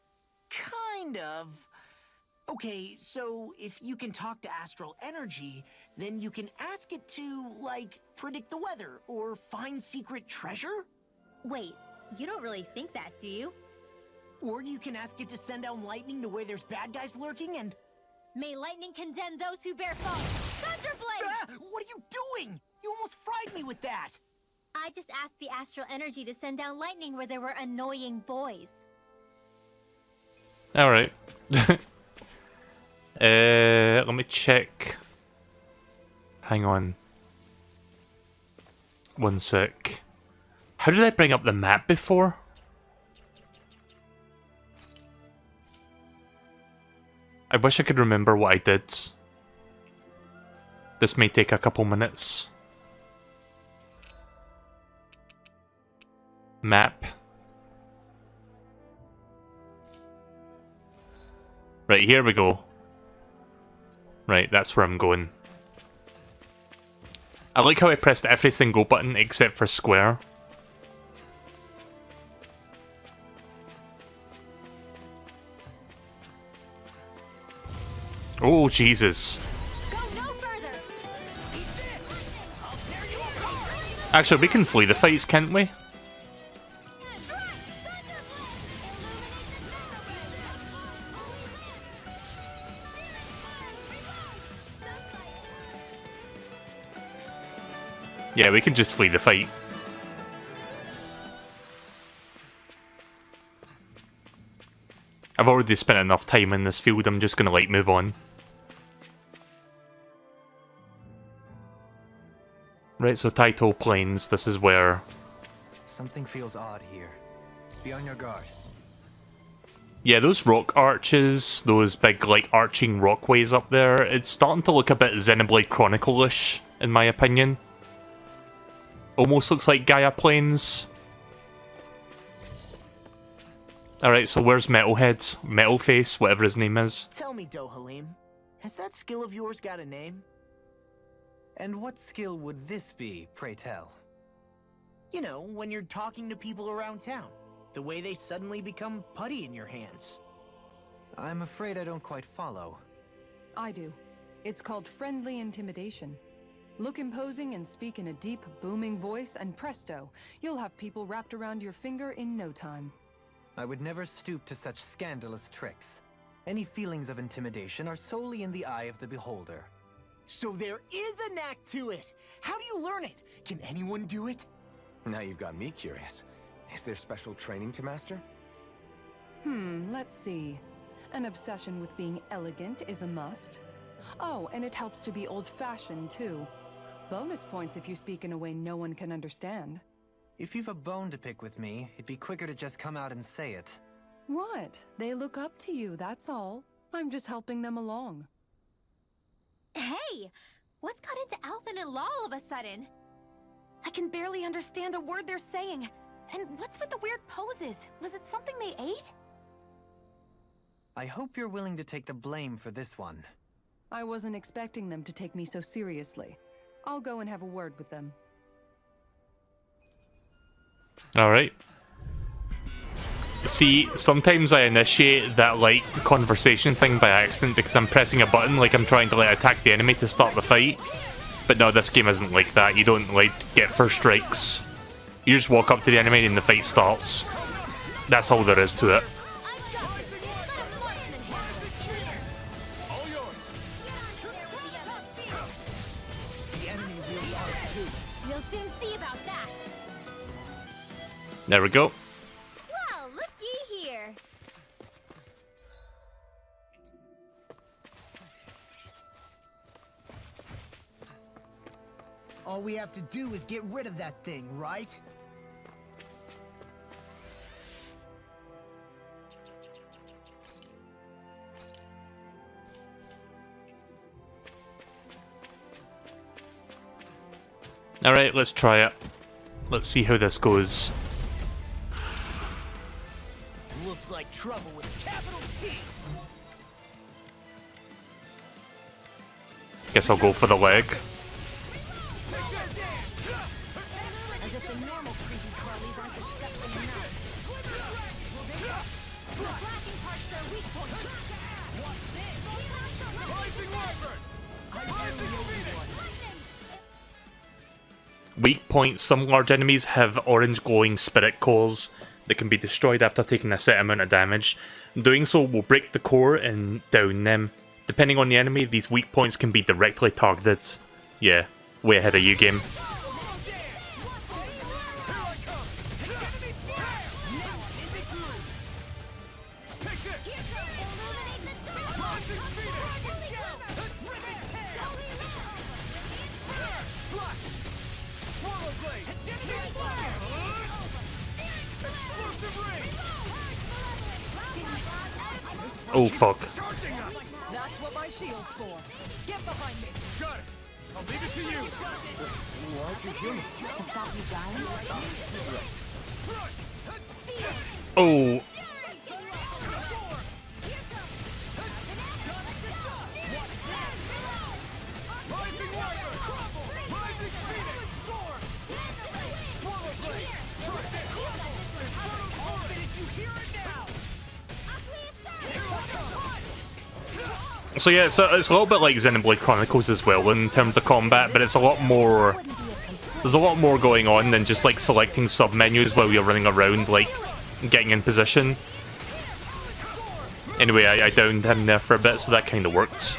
Kind of. Okay, so if you can talk to astral energy, then you can ask it to, like, predict the weather or find secret treasure? Wait, you don't really think that, do you? Or you can ask it to send down lightning to where there's bad guys lurking and... May lightning condemn those who bear false! Thunderblade! Ah, what are you doing? You almost fried me with that! I just asked the astral energy to send down lightning where there were annoying boys. Alright. Let me check. Hang on. One sec. How did I bring up the map before? I wish I could remember what I did. This may take a couple minutes. Map. Right, here we go. Right, that's where I'm going. I like how I pressed every single button except for square. Oh, Jesus. Go no further! Actually, we can flee the fights, can't we? Yeah, we can just flee the fight. I've already spent enough time in this field, I'm just gonna, like, move on. Right, so Taito Plains, this is where... Something feels odd here. Be on your guard. Yeah, those rock arches, those big, like, arching rockways up there, it's starting to look a bit Xenoblade Chronicle-ish, in my opinion. Almost looks like Gaia Plains. Alright, so where's Metalhead? Metalface, whatever his name is. Tell me, Dohalim, has that skill of yours got a name? And what skill would this be, pray tell? You know, when you're talking to people around town. The way they suddenly become putty in your hands. I'm afraid I don't quite follow. I do. It's called friendly intimidation. Look imposing and speak in a deep, booming voice, and presto, you'll have people wrapped around your finger in no time. I would never stoop to such scandalous tricks. Any feelings of intimidation are solely in the eye of the beholder. So there is a knack to it! How do you learn it? Can anyone do it? Now you've got me curious. Is there special training to master? Let's see. An obsession with being elegant is a must. Oh, and it helps to be old-fashioned, too. Bonus points if you speak in a way no one can understand. If you've a bone to pick with me, it'd be quicker to just come out and say it. What? They look up to you, that's all. I'm just helping them along. Hey! What's got into Alphen and Law all of a sudden? I can barely understand a word they're saying. And what's with the weird poses? Was it something they ate? I hope you're willing to take the blame for this one. I wasn't expecting them to take me so seriously. I'll go and have a word with them. Alright. See, sometimes I initiate that, like, conversation thing by accident because I'm pressing a button like I'm trying to, like, attack the enemy to start the fight. But no, this game isn't like that. You don't, like, get first strikes. You just walk up to the enemy and the fight starts. That's all there is to it. You'll soon see about that. There we go. Well, looky here. All we have to do is get rid of that thing, right? Alright, let's try it. Let's see how this goes. Looks like trouble with a capital T. Guess I'll go for the leg. As if the normal creepy crawlies aren't accepting enough. The cracking part's their weak point. Weak points. Some large enemies have orange glowing spirit cores that can be destroyed after taking a set amount of damage. Doing so will break the core and down them. Depending on the enemy, these weak points can be directly targeted. Yeah, way ahead of you, game. Oh fuck. That's what my shield's for. Get behind me. Got it. I'll leave it to you. To stop you dying? Oh. So yeah, it's a little bit like Xenoblade Chronicles as well in terms of combat, but it's a lot more... There's a lot more going on than just like selecting sub-menus while you're running around, like getting in position. Anyway, I downed him there for a bit, so that kind of worked.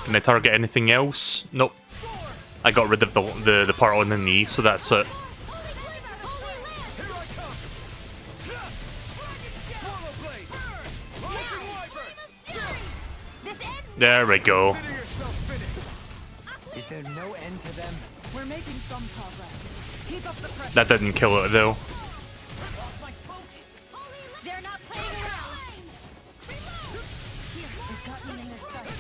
Can I target anything else? Nope. I got rid of the part on the knee, so that's it. There we go. Is there no end to them? We're making some progress. Keep up the pressure. That didn't kill it though. They're not playing around. They've got me in their sight.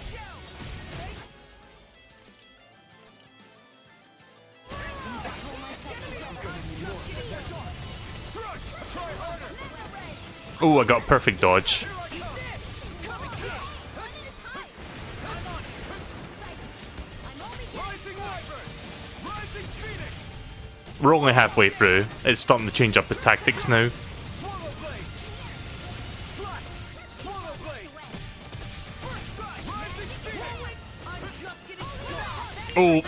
Oh, I got perfect dodge. We're only halfway through. It's starting to change up the tactics now. Oh.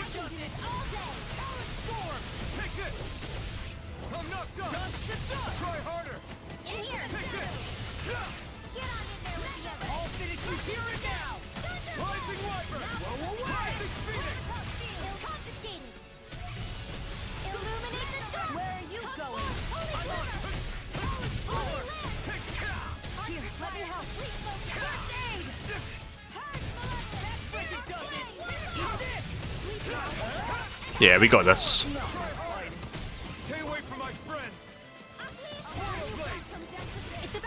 Yeah, we got this.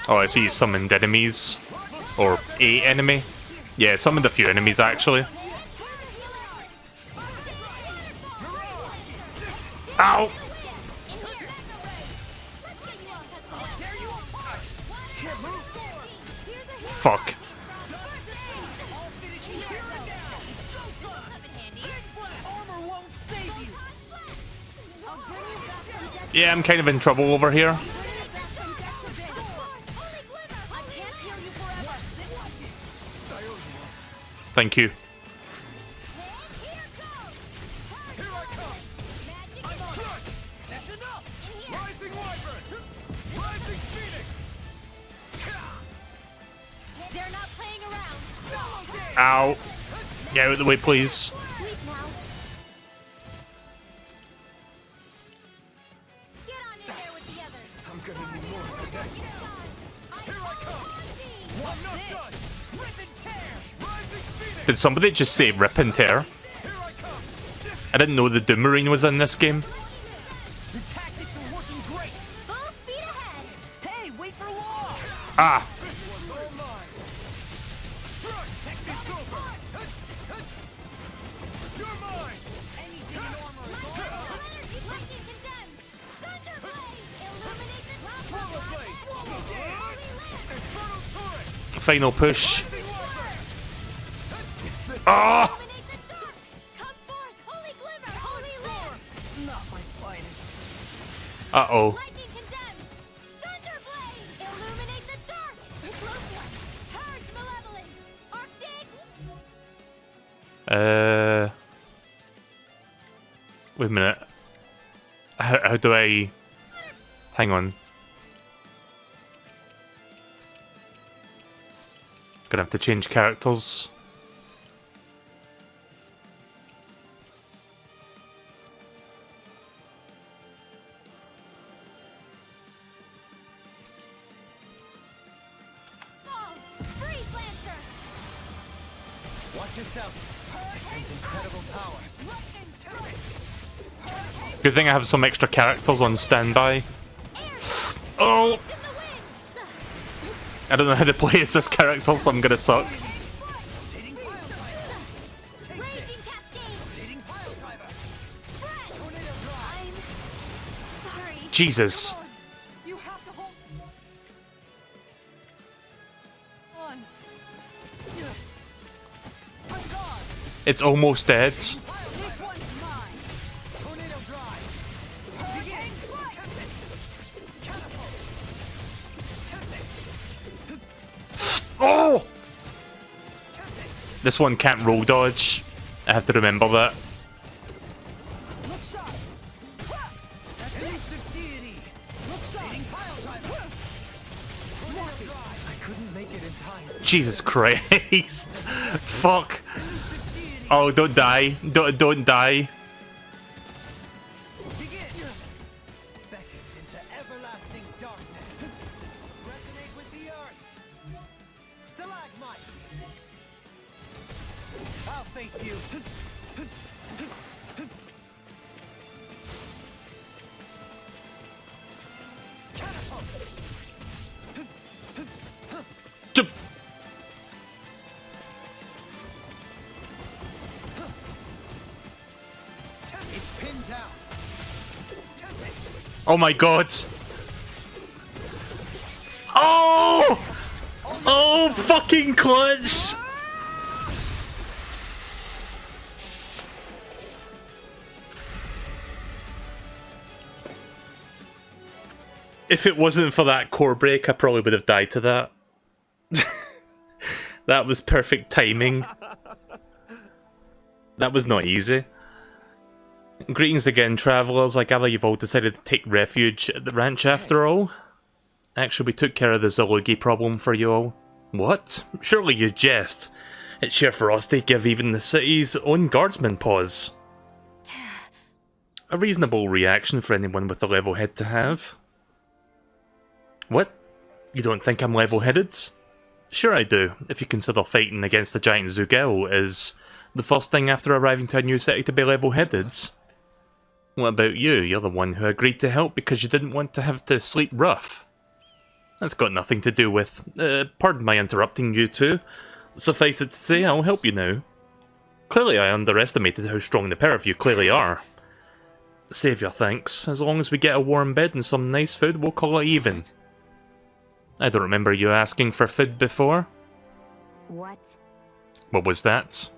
Oh, I see you summoned enemies. Or a enemy. Yeah, summoned a few enemies actually. Ow! Fuck. Yeah, I'm kind of in trouble over here. Thank you. Ow. Get out of the way, please. Did somebody just say rip and tear? I didn't know the Doom Marine was in this game. Ah! Final push. Ah! Uh-oh. Wait a minute. How do I... Hang on. Gonna have to change characters. Good thing I have some extra characters on standby. Oh! I don't know how to play as this character, so I'm gonna suck. Jesus. It's almost dead. Oh! This one can't roll dodge. I have to remember that. Jesus Christ. Fuck. Oh, don't die. Don't die. Oh my god! Oh! Oh, fucking clutch! If it wasn't for that core break, I probably would have died to that. That was perfect timing. That was not easy. Greetings again, travellers. I gather you've all decided to take refuge at the ranch after all. Actually, we took care of the Zalugi problem for you all. What? Surely you jest. It's sheer ferocity give even the city's own guardsmen pause. A reasonable reaction for anyone with a level head to have. What? You don't think I'm level-headed? Sure I do, if you consider fighting against the giant Zugel is the first thing after arriving to a new city to be level-headed. What about you? You're the one who agreed to help because you didn't want to have to sleep rough. That's got nothing to do with... pardon my interrupting you two. Suffice it to say, I'll help you now. Clearly I underestimated how strong the pair of you clearly are. Save your thanks. As long as we get a warm bed and some nice food, we'll call it even. I don't remember you asking for food before. What? What was that?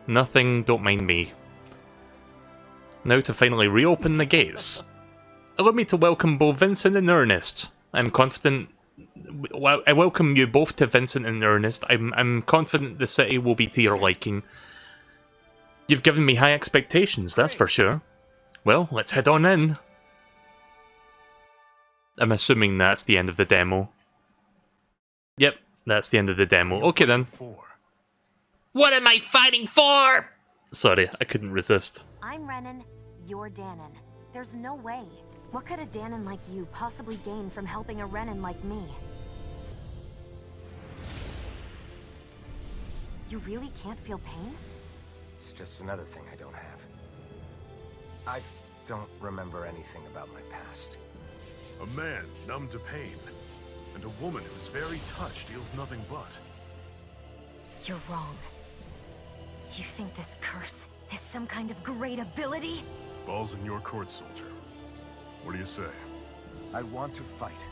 Nothing, don't mind me. Now to finally reopen the gates. allow me to welcome both Vincent and Ernest. I'm confident... Well, I welcome you both to Vincent and Ernest. I'm confident the city will be to your liking. You've given me high expectations, that's for sure. Well, let's head on in. I'm assuming that's the end of the demo. Yep, that's the end of the demo. Okay then. What am I fighting for? Sorry, I couldn't resist. I'm Renan, you're Danon. There's no way. What could a Danon like you possibly gain from helping a Renan like me? You really can't feel pain? It's just another thing I don't have. I don't remember anything about my past. A man numb to pain, and a woman whose very touch feels nothing but. You're wrong. You think this curse is some kind of great ability? Ball's in your court, soldier. What do you say? I want to fight.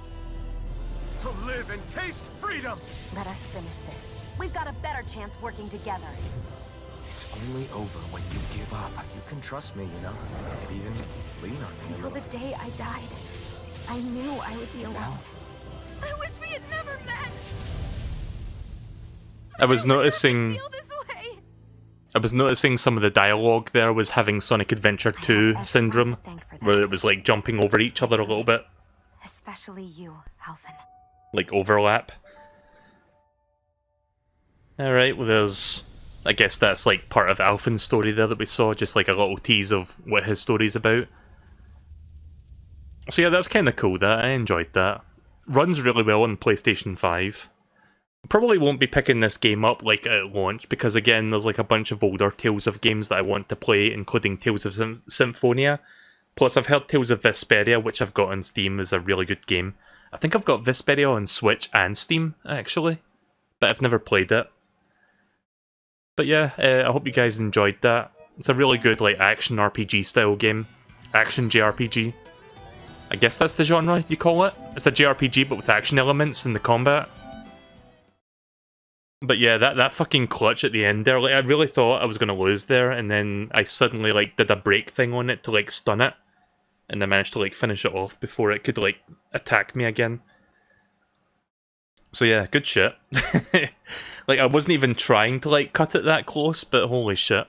To live and taste freedom! Let us finish this. We've got a better chance working together. It's only over when you give up. You can trust me, you know? Maybe even lean on me. Until the day I died, I knew I would be alone. I wish we had never met! I was noticing some of the dialogue there was having Sonic Adventure 2 syndrome, where it was like jumping over each other a little bit. Especially you, Alphen. Like overlap. Alright, well there's... I guess that's like part of Alphen's story there that we saw, just like a little tease of what his story's about. So yeah, that's kind of cool, that. I enjoyed that. Runs really well on PlayStation 5. Probably won't be picking this game up like at launch, because again, there's like a bunch of older Tales of games that I want to play, including Tales of Symphonia. Plus, I've heard Tales of Vesperia, which I've got on Steam, is a really good game. I think I've got Vesperia on Switch and Steam, actually, but I've never played it. But yeah, I hope you guys enjoyed that. It's a really good like action RPG style game. Action JRPG. I guess that's the genre you call it. It's a JRPG but with action elements in the combat. But yeah, that fucking clutch at the end there, like I really thought I was gonna lose there, and then I suddenly like did a break thing on it to like stun it. And I managed to like finish it off before it could like attack me again. So yeah, good shit. Like, I wasn't even trying to, like, cut it that close, but holy shit.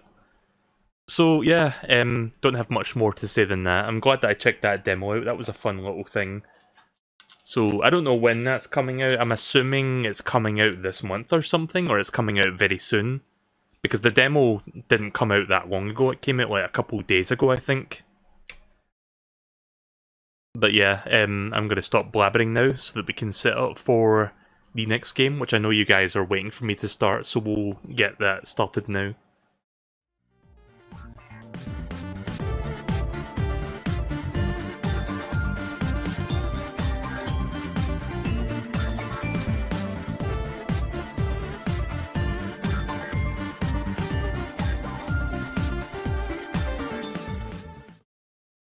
So, yeah, don't have much more to say than that. I'm glad that I checked that demo out. That was a fun little thing. So, I don't know when that's coming out. I'm assuming it's coming out this month or something, or it's coming out very soon. Because the demo didn't come out that long ago. It came out, like, a couple days ago, I think. But yeah, I'm going to stop blabbering now so that we can set up for the next game, which I know you guys are waiting for me to start, so we'll get that started now.